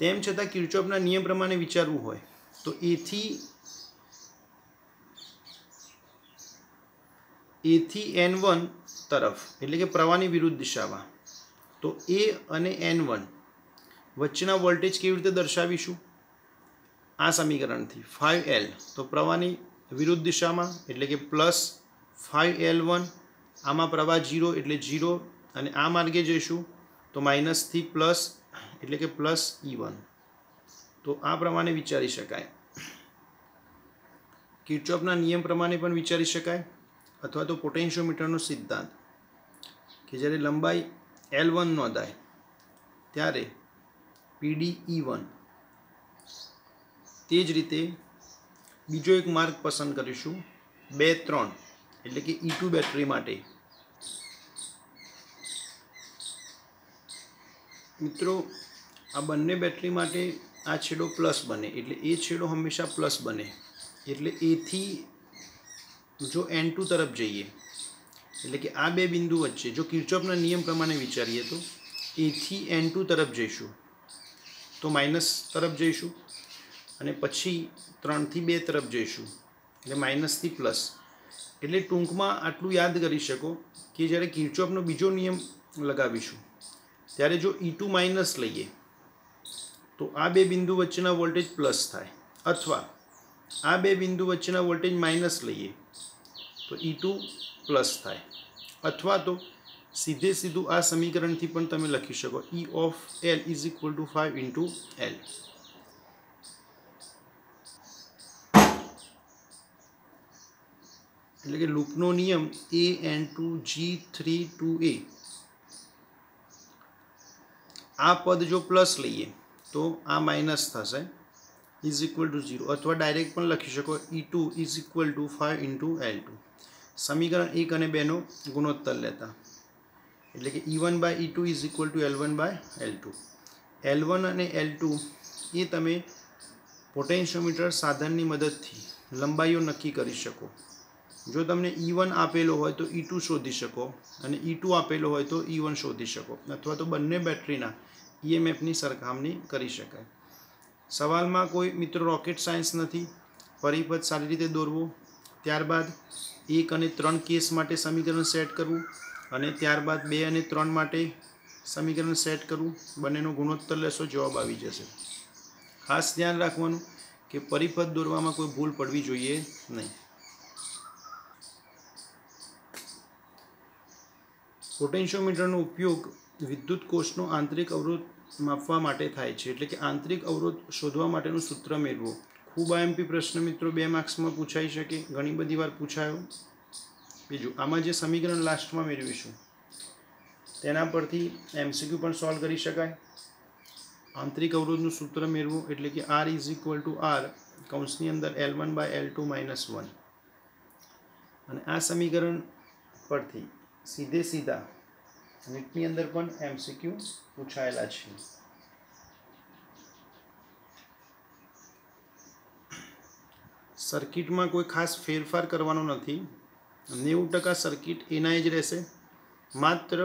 તેમ છતાં કિર્ચોફના નિયમ પ્રમાણે વિચારવું હોય તો A થી N1 તરફ, એટલે કે પ્રવાહની વિરુદ્ધ દિશામાં. તો A અને N1 વચ્ચેના વોલ્ટેજ કેવી રીતે દર્શાવીશું? આ સમીકરણથી 5L. તો પ્રવાહની વિરુદ્ધ દિશામાં એટલે કે પ્લસ 5L1. આમાં પ્રવાહ 0 એટલે 0. અને આ માર્ગે જઈશું તો માઇનસથી પ્લસ એટલે કે પ્લસ E1. તો આ પ્રમાણે વિચારી શકાય. કિર્ચોફના નિયમ પ્રમાણે પણ વિચારી શકાય, અથવા તો પોટેન્શિયોમીટરનો સિદ્ધાંત કે જ્યારે લંબાઈ L1 નોંધાય ત્યારે PD E1. તે જ રીતે બીજો એક માર્ગ પસંદ કરીશું 2 3 એટલે કે E2 બેટરી માટે. મિત્રો આ બંને બેટરી માટે આ છેડો પ્લસ બને એટલે એ છેડો હંમેશા પ્લસ બને. એટલે A થી જો N2 તરફ જઈએ એટલે કે આ બે બિંદુ વચ્ચે જો કિર્ચોફના નિયમ પ્રમાણે વિચારીએ તો A થી N2 તરફ જઈશું તો માઇનસ તરફ જઈશું અને પછી 3 થી 2 તરફ જઈશું એટલે માઇનસથી પ્લસ. એટલે ટૂંકમાં આટલું યાદ કરી શકો કે જ્યારે કિર્ચોફનો બીજો નિયમ लगावीशुं त्यारे जो E2 माइनस लईए तो आ बे बिंदु वच्चेना वोल्टेज प्लस थाय अथवा आ बे बिंदु वच्चेना वोल्टेज माइनस लईए तो E2 प्लस थाय अथवा तो सीधे सीधू आ समीकरण थी पण तमे लखी शको E of L is equal to 5 into L। એટલે કે લૂપનો નિયમ AN2G32A આ પદ જો પ્લસ લઈએ તો આ માઇનસ થશે ઇઝ ઇક્વલ ટુ 0 અથવા ડાયરેક્ટ પણ લખી શકો E2 is equal two 5 into L2 સમીકરણ 1 અને 2 નો ગુણોત્તર લેતા એટલે કે E1 by E2 is equal to L1 by L2। L1 અને L2 એ તમે પોટેન્શિયોમીટર સાધનની મદદથી લંબાઈઓ નક્કી કરી શકો। જો તમને E1 આપેલો હોય તો E2 શોધી શકો અને E2 આપેલો હોય તો E1 શોધી શકો અથવા તો બંને બેટરીના EMFની સરખામણી કરી શકાય। સવાલમાં કોઈ મિત્રો રોકેટ સાયન્સ નથી। પરિપથ સારી રીતે દોરવો, ત્યારબાદ 1 અને 3 કેસ માટે સમીકરણ સેટ કરવું અને ત્યારબાદ 2 અને 3 માટે સમીકરણ સેટ કરવું। બંનેનો ગુણોત્તર લેશો જવાબ આવી જશે। ખાસ ધ્યાન રાખવાનું કે પરિપથ દોરવામાં કોઈ ભૂલ પડવી જોઈએ નહીં। પોટેન્શિયોમીટરનો ઉપયોગ વિદ્યુત કોષનો આંતરિક અવરોધ માપવા માટે થાય છે એટલે કે આંતરિક અવરોધ શોધવા માટેનું સૂત્ર મેળવો। ખૂબ આઈએમપી પ્રશ્ન મિત્રો 2 માર્ક્સમાં પૂછાઈ શકે, ઘણી બધી વાર પૂછાયો। બીજું આમાં જે સમીકરણ લાસ્ટમાં મેળવીશું તેના પરથી એમસીક્યુ પણ સોલ્વ કરી શકાય। આંતરિક અવરોધનું સૂત્ર મેળવવું એટલે કે R is equal two R કૌંસની અંદર L1 બાય L2 માઇનસ 1 અને આ સમીકરણ પરથી सीधे सीधा नीटनी अंदर पण एमसीक्यू पूछायेला छे। सर्किट में कोई खास फेरफार करवानो नथी। 90% सर्किट एना ज रहेशे। मात्र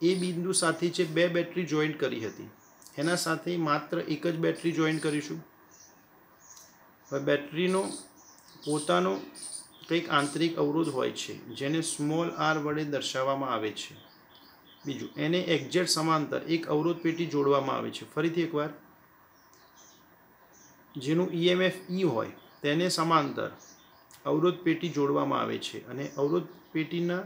ए बिंदु साथे जे 2 बेटरी जॉइंट करी हती एना साथे मात्र एक ज बेटरी जॉइंट करीशुं। बेटरीनो पोतानो કંઈક આંતરિક અવરોધ હોય છે જેને સ્મોલ આર વડે દર્શાવવામાં આવે છે। બીજું એને એક્ઝેક્ટ સમાંતર એક અવરોધ પેટી જોડવામાં આવે છે। ફરીથી એકવાર જેનું EMF E હોય તેને સમાંતર અવરોધ પેટી જોડવામાં આવે છે અને અવરોધ પેટીના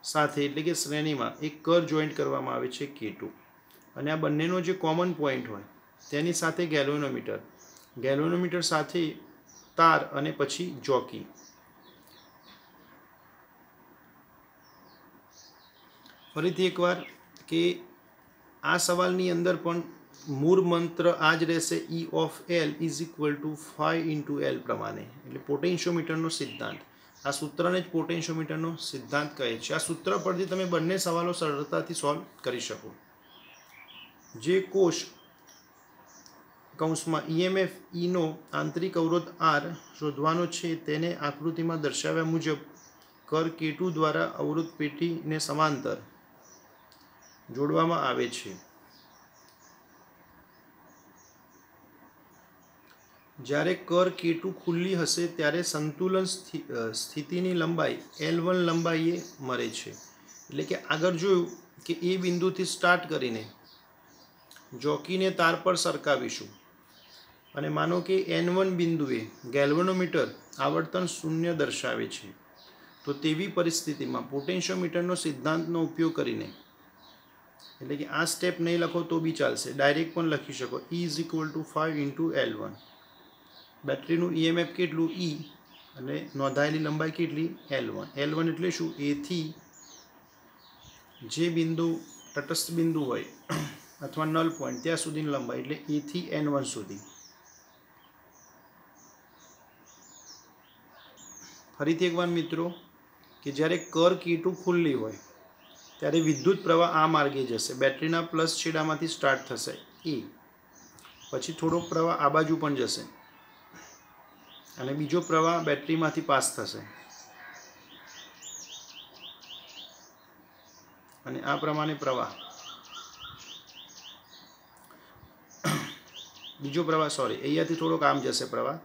સાથે એટલે કે શ્રેણીમાં એક કર જોઈન્ટ કરવામાં આવે છે K2 અને આ બંનેનો જે કોમન પોઈન્ટ હોય તેની સાથે ગેલ્વેનોમીટર સાથે તાર અને પછી જોકી। फरीथी एक बार कि आ सवालनी अंदर पण मूल मंत्र आज रहेशे E of L is equal to 5 into L प्रमाणे एटले पोटेन्शियोमीटरनो सिद्धांत। आ सूत्रने ज पोटेन्शियोमीटरनो सिद्धांत कहे छे। आ सूत्र परथी तमे बंने सवालों सरळताथी सॉल्व करी शको। जे कोष कौंसमां EMF E नो आंतरिक अवरोध R शोधवानो छे तेने आकृतिमां दर्शाव्या मुजब कर K2 द्वारा अवरोध पेटीने समांतर जोड़वामां आवे छे। ज्यारे कर K2 खुल्ली हशे त्यारे संतुलन स्थितिनी लंबाई L1 लंबाईए मळे छे। एटले के आगळ जोयुं के ए बिंदुथी स्टार्ट करीने जोकीने तार पर सरकावीशुं અને માનો કે N1 બિંદુએ ગેલ્વેનોમીટર આવર્તન 0 દર્શાવે છે તો તેવી પરિસ્થિતિમાં પોટેન્શિયોમીટરનો સિદ્ધાંતનો ઉપયોગ કરીને એટલે કે આ સ્ટેપ નહીં લખો તો બી ચાલશે, ડાયરેક્ટ પણ લખી શકો E is equal two 5 into L1। બેટરીનું EMF કેટલું E અને નોંધાયેલી લંબાઈ કેટલી L1। L1 એટલે શું? એથી જે બિંદુ તટસ્થ બિંદુ હોય અથવા નલ પોઈન્ટ ત્યાં સુધીની લંબાઈ એટલે A થી N1 સુધી। ફરીથી એકવાર મિત્રો કે જ્યારે કર K2 ખુલ્લી હોય ત્યારે વિદ્યુત પ્રવાહ આ માર્ગે જશે, બેટરીના પ્લસ છેડામાંથી સ્ટાર્ટ થશે એ, પછી થોડો પ્રવાહ આ બાજુ પણ જશે અને બીજો પ્રવાહ બેટરીમાંથી પાસ થશે અને આ પ્રમાણે પ્રવાહ બીજો પ્રવાહ અહીંયાથી થોડોક આમ જશે પ્રવાહ।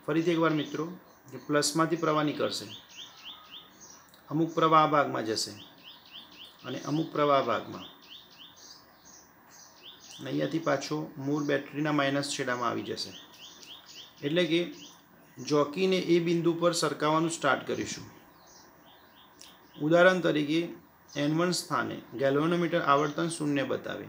ફરીથી એકવાર મિત્રો પ્લસમાંથી પ્રવાહ નીકળશે, અમુક પ્રવાહ આ ભાગમાં જશે અને અમુક પ્રવાહ ભાગમાં, અને અહીંયાથી પાછો મૂળ બેટરીના માઇનસ છેડામાં આવી જશે. એટલે કે જોકીને એ બિંદુ પર સરકાવવાનું સ્ટાર્ટ કરીશું. ઉદાહરણ તરીકે N1 સ્થાને ગેલ્વેનોમીટર આવર્તન 0 બતાવે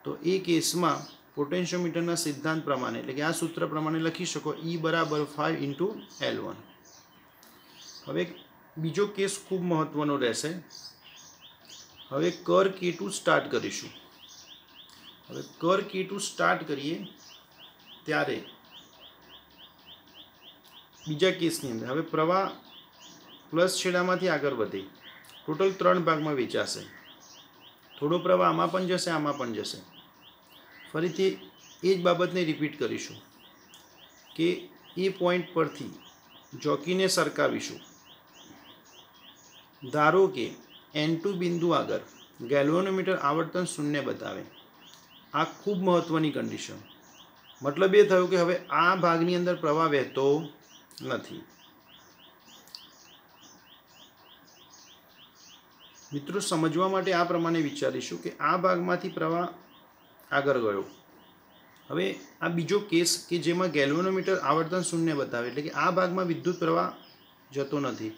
તો એ કેસમાં પોટેન્શિયોમીટરના સિદ્ધાંત પ્રમાણે, એટલે કે આ સૂત્ર પ્રમાણે લખી શકો E બરાબર 5 × L1. હવે બીજો કેસ ખૂબ મહત્વનો રહેશે. હવે કર K2 સ્ટાર્ટ કરીશું. હવે કર K2 સ્ટાર્ટ કરીએ ત્યારે બીજા કેસની અંદર હવે પ્રવાહ પ્લસ છેડામાંથી આગળ વધે, ટોટલ 3 ભાગમાં વેચાશે. થોડો પ્રવાહ આમાં પણ જશે, આમાં પણ જશે. ફરીથી એ જ બાબતને રિપીટ કરીશું કે એ પોઈન્ટ પરથી જોકીને સરકાવીશું. ધારો કે N2 બિંદુ આગળ ગેલ્વેનોમીટર આવર્તન 0 બતાવે. આ ખૂબ મહત્વની કન્ડિશન. મતલબ એ થયું કે હવે આ ભાગની અંદર પ્રવાહ વહેતો નથી. મિત્રો, સમજવા માટે આ પ્રમાણે વિચારીશું કે આ ભાગમાંથી પ્રવાહ આગળ ગયો. હવે આ બીજો કેસ કે જેમાં ગેલ્વેનોમીટર આવર્તન 0 બતાવે, એટલે કે આ ભાગમાં વિદ્યુત પ્રવાહ જતો નથી.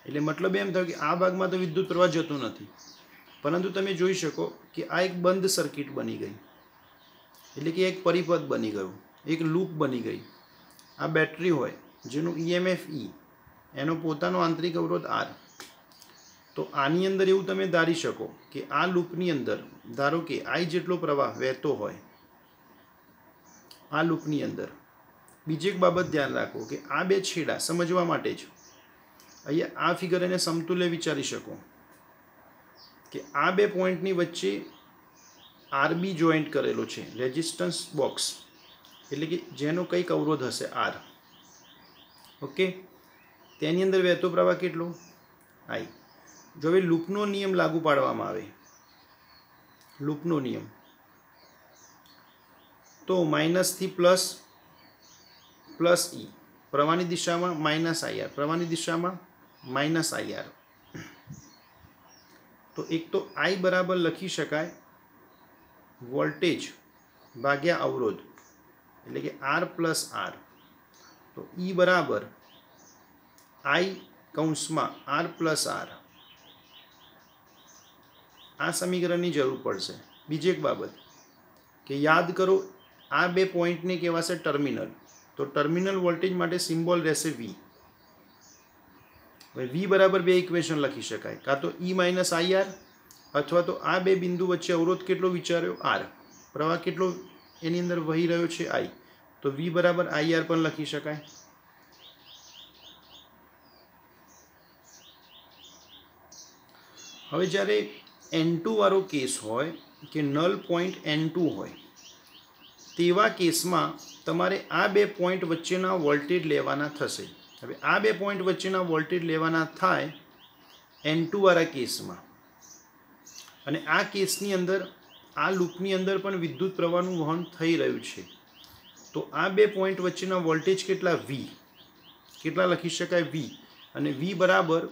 એટલે મતલબ એમ થયો કે આ ભાગમાં તો વિદ્યુત પ્રવાહ જતો નથી, પરંતુ તમે જોઈ શકો કે આ એક બંધ સર્કિટ બની ગઈ. એટલે કે એક પરિપથ બની ગયું, એક લૂપ બની ગઈ. આ બેટરી હોય જેનું EMF E, એનો પોતાનો આંતરિક અવરોધ R. તો આની અંદર એવું તમે ધારી શકો કે આ લૂપની અંદર ધારો કે I જેટલો પ્રવાહ વહેતો હોય આ લૂપની અંદર. બીજી એક બાબત ધ્યાન રાખો કે આ બે છેડા સમજવા માટે જ અહીંયા આ ફિગર એને સમતુલ્ય વિચારી શકો કે આ બે પોઈન્ટની વચ્ચે RB જોઈન્ટ કરેલો છે, રેઝિસ્ટન્સ બોક્સ, એટલે કે જેનો કંઈક અવરોધ હશે R. ઓકે, તેની અંદર વહેતો પ્રવાહ કેટલો? I. જો હવે લૂપનો નિયમ લાગુ પાડવામાં આવે, લૂપનો નિયમ, તો માઇનસથી પ્લસ, પ્લસ E, પ્રવાહની દિશામાં માઇનસ IR, પ્રવાહની દિશામાં માઇનસ IR. તો એક તો I બરાબર લખી શકાય વોલ્ટેજ ભાગ્યા અવરોધ, એટલે કે R પ્લસ R. તો E બરાબર I કૌંસમાં R પ્લસ R. આ સમીકરણની જરૂર પડશે. બીજી એક બાબત કે યાદ કરો, આ બે પોઈન્ટને કહેવાશે ટર્મિનલ. તો ટર્મિનલ વોલ્ટેજ માટે સિમ્બોલ રહેશે V. હવે V બરાબર બે ઇક્વેશન લખી શકાય, કાં તો E માઇનસ IR, અથવા તો આ બે બિંદુ વચ્ચે અવરોધ કેટલો વિચાર્યો? R. પ્રવાહ કેટલો એની અંદર વહી રહ્યો છે? I. તો V બરાબર IR પણ લખી શકાય. હવે જ્યારે N2 વાળો કેસ હોય કે નલ પોઈન્ટ N2 હોય, તેવા કેસમાં તમારે આ બે પોઈન્ટ વચ્ચેના વોલ્ટેજ લેવાના થશે. હવે આ બે પોઈન્ટ વચ્ચેના વોલ્ટેજ લેવાના થાય N2 વાળા કેસમાં, અને આ કેસની અંદર આ લૂપની અંદર પણ વિદ્યુત પ્રવાહનું વહન થઈ રહ્યું છે. તો આ બે પોઈન્ટ વચ્ચેના વોલ્ટેજ કેટલા? V. કેટલા લખી શકાય? V. અને V બરાબર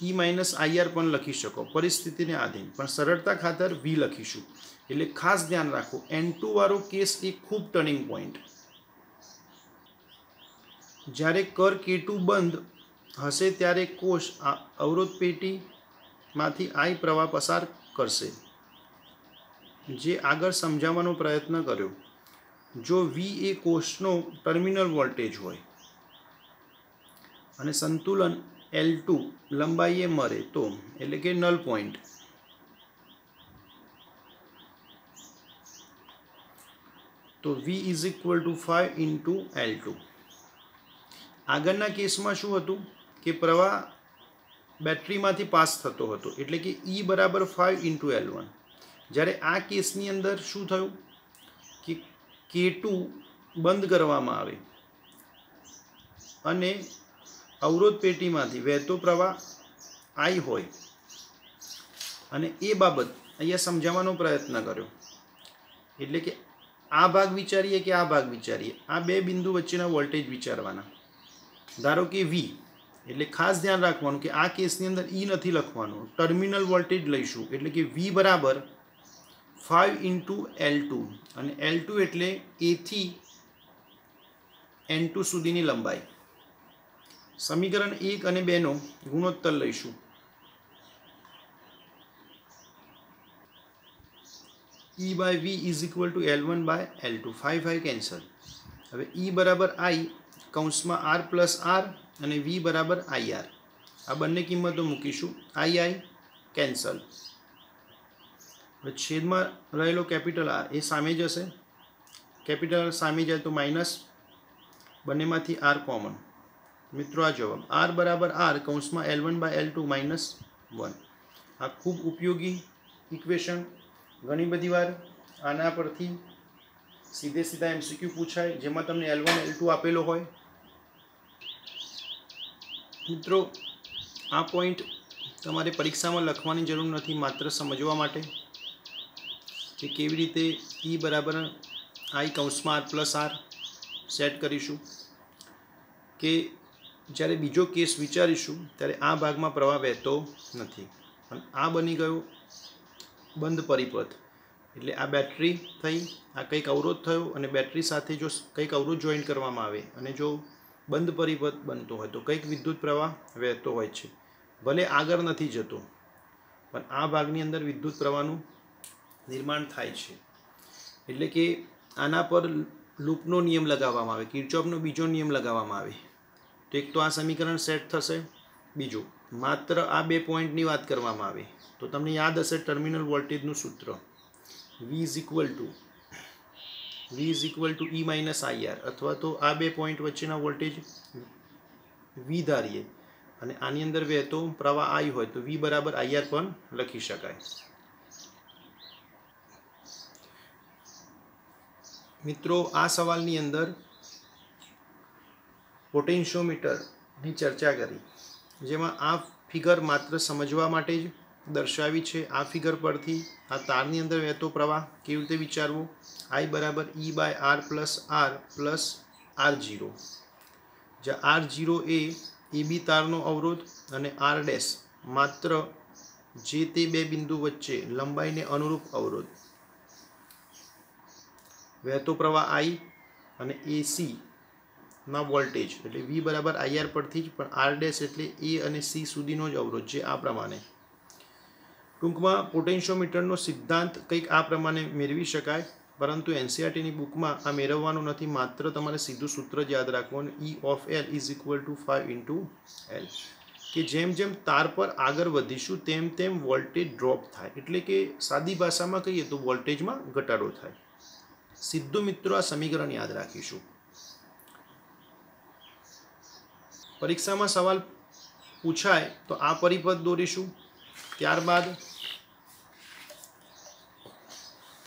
E માઇનસ IR પણ લખી શકો, પરિસ્થિતિને આધીન, પણ સરળતા ખાતર V લખીશું. એટલે ખાસ ધ્યાન રાખો, N2 વાળો કેસ એ ખૂબ ટર્નિંગ પોઈન્ટ. જ્યારે કર K2 બંધ હશે ત્યારે કોષ અવરોધ પેટીમાંથી I પ્રવાહ પસાર કરશે, જે આગળ સમજાવવાનો પ્રયત્ન કર્યો. જો V એ કોષનો ટર્મિનલ વોલ્ટેજ હોય અને સંતુલન L2 લંબાઈએ મરે તો, એટલે કે નલ પોઈન્ટ, તો V is equal two 5 × L2. આગળના કેસમાં શું હતું કે પ્રવાહ બેટરીમાંથી પાસ થતો હતો, એટલે કે E બરાબર 5 × L1. જ્યારે આ કેસની અંદર શું થયું કે K2 બંધ કરવામાં આવે અને અવરોધ પેટીમાંથી વહેતો પ્રવાહ I હોય, અને એ બાબત અહીંયા સમજાવવાનો પ્રયત્ન કર્યો. એટલે કે આ ભાગ વિચારીએ કે આ ભાગ વિચારીએ, આ બે બિંદુ વચ્ચેના વોલ્ટેજ વિચારવાના. ધારો કે V, એટલે ખાસ ધ્યાન રાખવાનું કે આ કેસની અંદર ઈ નથી લખવાનું, ટર્મિનલ વોલ્ટેજ લઈશું. એટલે કે V બરાબર 5 ઇન્ટુ L2 અને L2 એટલે A થી N2 સુધીની લંબાઈ. સમીકરણ 1 અને 2 નો ગુણોત્તર લઈશું. E by V is equal to L1 by L2. 5 cancel. હવે E બરાબર I કૌંસમાં R પ્લસ R અને V બરાબર IR. આ બંને કિંમતો મૂકીશું. I cancel. હવે છેદમાં રહેલો કેપિટલ R એ સામે જશે. કેપિટલ R સામે જાય તો માઇનસ, બંનેમાંથી R કોમન. મિત્રો આ જવાબ R બરાબર R કૌંસમાં L1 by L2 -1. આ ખૂબ ઉપયોગી ઇક્વેશન. ઘણી બધી વાર આના પરથી સીધા MCQ પૂછાય જેમાં તમને L1 L2 આપેલો હોય. મિત્રો આ પોઈન્ટ તમારે પરીક્ષામાં લખવાની જરૂર નથી, માત્ર સમજવા માટે કે કેવી રીતે E બરાબર I કૌંસમાં R પ્લસ R સેટ કરીશું. કે જ્યારે બીજો કેસ વિચારીશું ત્યારે આ ભાગમાં પ્રવાહ વહેતો નથી. પણ આ બની ગયો બંધ પરિપથ. એટલે આ બેટરી થઈ, આ કંઈક અવરોધ થયો અને બેટરી સાથે જો કંઈક અવરોધ જોઈન કરવામાં આવે અને જો બંધ પરિપથ બનતો હોય તો કંઈક વિદ્યુત પ્રવાહ વહેતો હોય છે. ભલે આગળ નથી જતો પણ આ ભાગની અંદર વિદ્યુત પ્રવાહનું નિર્માણ થાય છે. એટલે કે આના પર લૂપનો નિયમ લગાવવામાં આવે, કિર્ચોફનો બીજો નિયમ લગાવવામાં આવે. તો એક તો આ સમીકરણ સેટ થશે. બીજું, માત્ર આ બે પોઈન્ટની વાત કરવામાં આવે તો તમને યાદ હશે ટર્મિનલ વોલ્ટેજનું સૂત્ર V is equal to E minus IR. અથવા તો આ બે પોઈન્ટ વચ્ચેના વોલ્ટેજ V ધારીએ અને આની અંદર વહેતો પ્રવાહ I હોય તો V બરાબર IR પણ લખી શકાય. મિત્રો આ સવાલની અંદર પોટેન્શિયોમીટરની ચર્ચા કરી, જેમાં આ ફિગર માત્ર સમજવા માટે જ દર્શાવી છે. આ ફિગર પરથી આ તારની અંદર વહેતો પ્રવાહ કેવી રીતે વિચારવો. I બરાબર E by R plus R0, જ્યાં R0 એ AB તારનો અવરોધ અને R ડેશ માત્ર જે તે બે બિંદુ વચ્ચે લંબાઈને અનુરૂપ અવરોધ. વહેતો પ્રવાહ I અને AC ના વોલ્ટેજ એટલે V બરાબર IR પરથી જ, પણ R ડેશ એટલે A અને C સુધીનો જ અવરોધ, જે આ પ્રમાણે. ટૂંકમાં પોટેન્શિયોમીટરનો સિદ્ધાંત કંઈક આ પ્રમાણે મેળવી શકાય, પરંતુ NCERTની બુકમાં આ મેળવવાનું નથી. માત્ર તમારે સીધું સૂત્ર જ યાદ રાખવાનું, E of L is equal to 5 into L. કે જેમ જેમ તાર પર આગળ વધીશું તેમ તેમ વોલ્ટેજ ડ્રોપ થાય. એટલે કે સાદી ભાષામાં કહીએ તો વોલ્ટેજમાં ઘટાડો થાય. સીધું મિત્રો આ સમીકરણ યાદ રાખીશું. પરીક્ષામાં સવાલ પૂછાય તો આ પરિપથ દોરીશું, ત્યારબાદ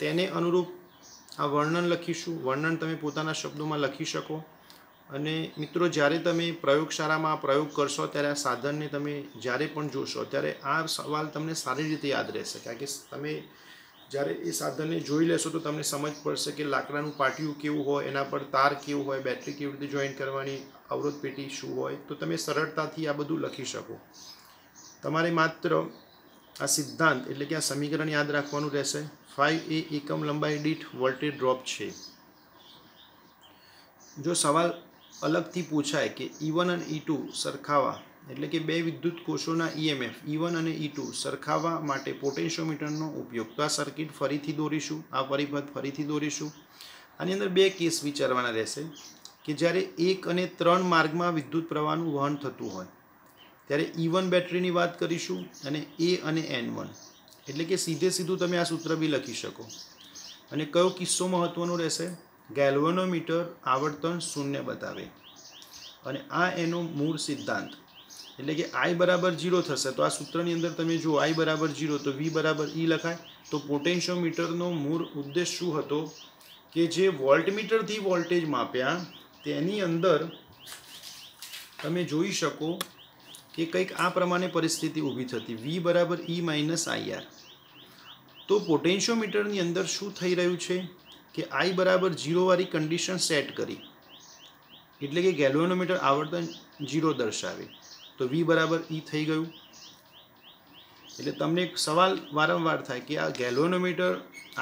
તેને અનુરૂપ આ વર્ણન લખીશું. વર્ણન તમે પોતાના શબ્દોમાં લખી શકો. અને મિત્રો જ્યારે તમે પ્રયોગશાળામાં પ્રયોગ કરશો ત્યારે આ સાધનને તમે જ્યારે પણ જોશો ત્યારે આ સવાલ તમને સારી રીતે યાદ રહેશે. કારણ કે તમે જ્યારે એ સાધનને જોઈ લેશો તો તમને સમજ પડશે કે લાકડાનું પાટિયું કેવું હોય, એના પર તાર કેવું હોય, બેટરી કેવી રીતે જોઈન કરવાની, અવરોધ પેટી શું હોય, તો તમે સરળતાથી આ બધું લખી શકો. તમારે માત્ર આ સિદ્ધાંત એટલે કે આ સમીકરણ યાદ રાખવાનું રહેશે. 5 એ એકમ લંબાઈ દીઠ વોલ્ટેજ ડ્રોપ છે. જો સવાલ અલગથી પૂછાય કે E1 અને E2 સરખાવા, એટલે કે બે વિદ્યુત કોષોના EMF E1 અને E2 સરખાવવા માટે પોટેન્શિયોમીટરનો ઉપયોગ, તો આ સર્કિટ ફરીથી દોરીશું, આ પરિપથ ફરીથી દોરીશું. આની અંદર બે કેસ વિચારવાના રહેશે કે જ્યારે 1 અને 3 માર્ગમાં વિદ્યુત પ્રવાહનું વહન થતું હોય ત્યારે E1 બેટરીની વાત કરીશું અને A અને N1. એટલે કે સીધું તમે આ સૂત્ર બી લખી શકો. અને કયો કિસ્સો મહત્વનો રહેશે? ગેલ્વેનોમીટર આવર્તન 0 બતાવે. અને આ એનો મૂળ સિદ્ધાંત. એટલે કે I બરાબર 0 થશે તો આ સૂત્રની અંદર તમે જો I બરાબર 0 તો V બરાબર E લખાય. તો પોટેન્શિયોમીટરનો મૂળ ઉદ્દેશ શું હતો કે જે વોલ્ટમીટરથી વોલ્ટેજ માપ્યા તેની અંદર તમે જોઈ શકો કે કંઈક આ પ્રમાણે પરિસ્થિતિ ઊભી થતી, V બરાબર E માઇનસ IR. તો પોટેન્શિયોમીટરની અંદર શું થઈ રહ્યું છે કે I બરાબર 0 વાળી કન્ડિશન સેટ કરી, એટલે કે ગેલ્વેનોમીટર આવર્તન 0 દર્શાવે. तो V बराबर E થઈ ગયું। એટલે તમને એક સવાલ વારંવાર થાય કે આ ગેલ્વેનોમીટર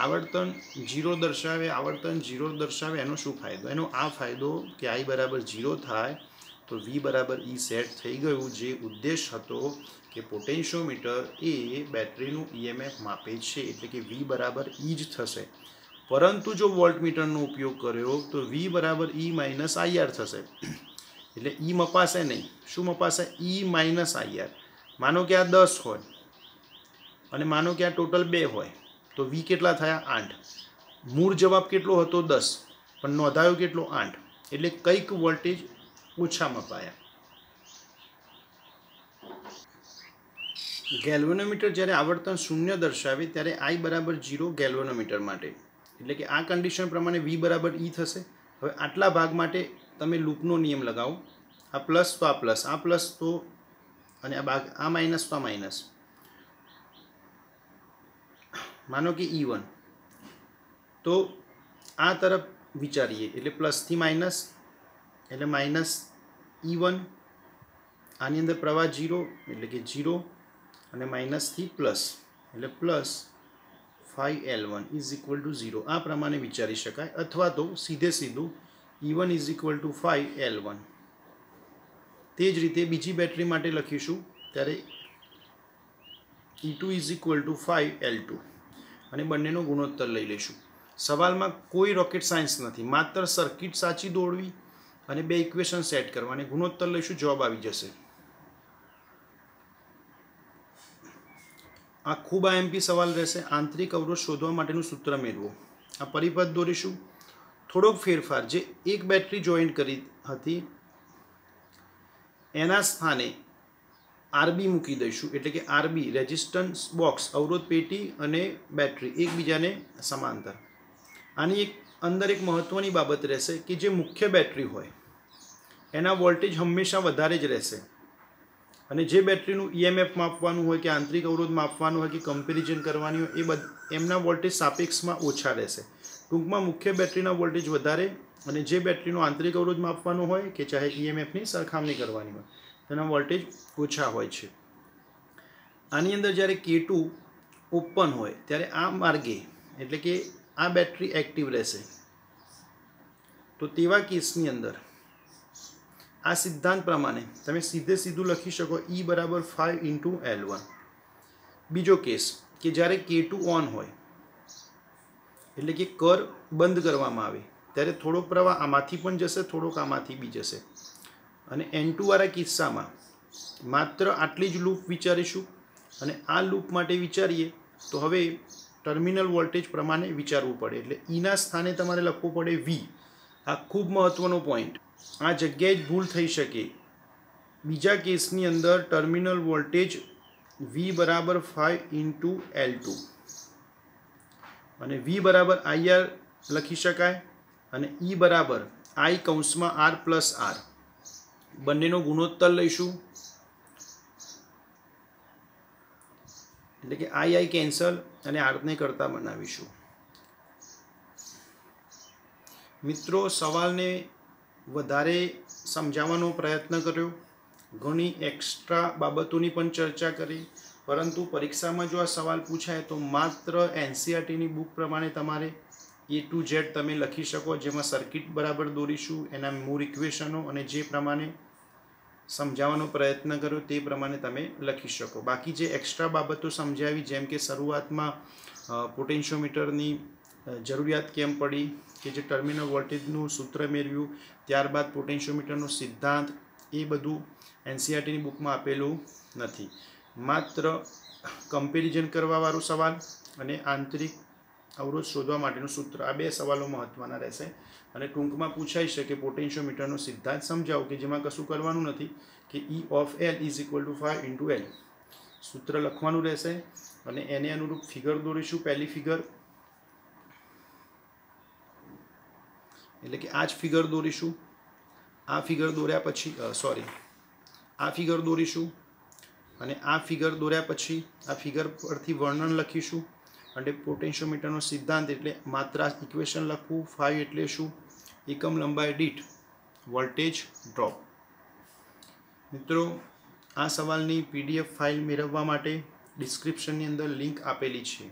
આવર્તન 0 દર્શાવે એનો શું ફાયદો? એનો આ ફાયદો કે I બરાબર 0 થાય તો V બરાબર E સેટ થઈ ગયું, જે ઉદ્દેશ હતો કે પોટેન્શિયોમીટર એ બેટરીનું EMF માપે છે, એટલે કે V બરાબર E જ થશે। પરંતુ જો વોલ્ટમીટરનો ઉપયોગ કર્યો તો V બરાબર E માઇનસ IR થશે, એટલે E મપાશે નહીં। શું મપાશે? E minus IR। માનો કે આ 10 હોય અને માનો કે આ ટોટલ 2 હોય તો V કેટલા થયા? 8। મૂળ જવાબ કેટલો હતો? 10, પણ નોંધાયો કેટલો? 8, એટલે કંઈક વોલ્ટેજ ઓછા મપાયા। ગેલ્વેનોમીટર જ્યારે આવર્તન 0 દર્શાવે ત્યારે I બરાબર 0 ગેલ્વેનોમીટર માટે, એટલે કે આ કન્ડિશન પ્રમાણે V બરાબર E થશે। હવે આટલા ભાગ માટે તમે લૂપનો નિયમ લગાવો। આ પ્લસ તો આ પ્લસ, આ પ્લસ તો, અને આ ભાગ આ માઇનસ તો આ માઇનસ। માનો કે E1, તો આ તરફ વિચારીએ એટલે પ્લસથી માઇનસ એટલે માઇનસ E1, આની અંદર પ્રવાહ 0 એટલે કે 0, અને માઇનસથી પ્લસ એટલે plus 5L1 is equal two 0। આ પ્રમાણે વિચારી શકાય, અથવા તો સીધે સીધું E1 is equal two 5L1। તે જ રીતે બીજી બેટરી માટે લખીશું ત્યારે E2 is equal two 5L2, અને બંનેનો ગુણોત્તર લઈ લઈશું। સવાલમાં કોઈ રોકેટ સાયન્સ નથી, માત્ર સર્કિટ સાચી દોડવી અને બે ઇક્વેશન સેટ કરવા અને ગુણોત્તર લઈશું, જવાબ આવી જશે। આ ખૂબ IMP સવાલ રહેશે। આંતરિક અવરોધ શોધવા માટેનું સૂત્ર મેળવો। આ પરિપથ દોરીશું। થોડોક ફેરફાર, જે એક બેટરી જોઈન્ટ કરી હતી એના સ્થાને RB મૂકી દઈશું, એટલે કે RB રેઝિસ્ટન્સ બોક્સ, અવરોધ પેટી અને બેટરી એકબીજાને સમાંતર। આની અંદર એક મહત્ત્વની બાબત રહેશે કે જે મુખ્ય બેટરી હોય એના વોલ્ટેજ હંમેશા વધારે જ રહેશે, અને જે બેટરીનું EMF માપવાનું હોય કે આંતરિક અવરોધ માપવાનું હોય કે કમ્પેરિઝન કરવાની હોય એમના વોલ્ટેજ સાપેક્ષમાં ઓછા રહેશે। ટૂંકમાં મુખ્ય બેટરીના વોલ્ટેજ વધારે, અને જે બેટરીનો આંતરિક અવરોધ માપવાનો હોય કે ચાહે EMFની સરખામણી કરવાની હોય તેના વોલ્ટેજ ઓછા હોય છે। આની અંદર જ્યારે K2 ઓપન હોય ત્યારે આ માર્ગે, એટલે કે આ બેટરી એક્ટિવ રહેશે, તો તેવા કેસની અંદર આ સિદ્ધાંત પ્રમાણે તમે સીધે સીધું લખી શકો E બરાબર 5 ઇન્ટુ L1। બીજો કેસ કે જ્યારે K2 ઓન હોય, એટલે કે કર બંધ કરવામાં આવે ત્યારે થોડોક પ્રવાહ આમાંથી પણ જશે, થોડોક આમાંથી બી જશે, અને N2 વાળા કિસ્સામાં માત્ર આટલી જ લૂપ વિચારીશું, અને આ લૂપ માટે વિચારીએ તો હવે ટર્મિનલ વોલ્ટેજ પ્રમાણે વિચારવું પડે, એટલે Eના સ્થાને તમારે લખવું પડે V। આ ખૂબ મહત્ત્વનો પોઈન્ટ, આ જગ્યાએ જ ભૂલ થઈ શકે। બીજા કેસની અંદર ટર્મિનલ વોલ્ટેજ V બરાબર 5 ઇન્ટુ L2, અને V બરાબર IR લખી શકાય, અને E બરાબર I કૌંસમાં R પ્લસ R, બંનેનો ગુણોત્તર લઈશું, એટલે કે I કેન્સલ અને R ને કરતા બનાવીશું। મિત્રો, સવાલને વધારે સમજાવવાનો પ્રયત્ન કર્યો, ઘણી એક્સ્ટ્રા બાબતોની પણ ચર્ચા કરી, પરંતુ પરીક્ષામાં જો આ સવાલ પૂછાય તો માત્ર NCERTની બુક પ્રમાણે તમારે A to Z તમે લખી શકો, જેમાં સર્કિટ બરાબર દોરીશું, એના મૂળ ઇક્વેશનો અને જે પ્રમાણે સમજાવવાનો પ્રયત્ન કર્યો તે પ્રમાણે તમે લખી શકો। બાકી જે એક્સ્ટ્રા બાબતો સમજાવી, જેમ કે શરૂઆતમાં પોટેન્શિયોમીટરની જરૂરિયાત કેમ પડી, કે જે ટર્મિનલ વોલ્ટેજનું સૂત્ર મેળવ્યું, ત્યારબાદ પોટેન્શિયોમીટરનો સિદ્ધાંત, એ બધું NCERTની બુકમાં આપેલું નથી। માત્ર કમ્પેરિઝન કરવાવાળો સવાલ અને આંતરિક અવરોધ શોધવા માટેનું સૂત્ર, આ બે સવાલો મહત્ત્વના રહેશે, અને ટૂંકમાં પૂછાઈ શકે પોટેન્શિયોમીટરનો સિદ્ધાંત સમજાવો, કે જેમાં કશું કરવાનું નથી, કે E of L is equal two 5 into L સૂત્ર લખવાનું રહેશે, અને એને અનુરૂપ ફિગર દોરીશું। પહેલી ફિગર એટલે કે આ જ ફિગર દોરીશું। આ ફિગર દોર્યા પછી આ ફિગર દોરીશું, અને આ ફિગર દોર્યા પછી આ ફિગર પરથી વર્ણન લખીશું, અને પોટેન્શિયોમીટરનો સિદ્ધાંત એટલે માત્ર ઇક્વેશન લખવું। 5 એટલે શું? એકમ લંબાઈ દીઠ વોલ્ટેજ ડ્રોપ। મિત્રો, આ સવાલની PDF ફાઇલ મેળવવા માટે ડિસ્ક્રિપ્શનની અંદર લિંક આપેલી છે,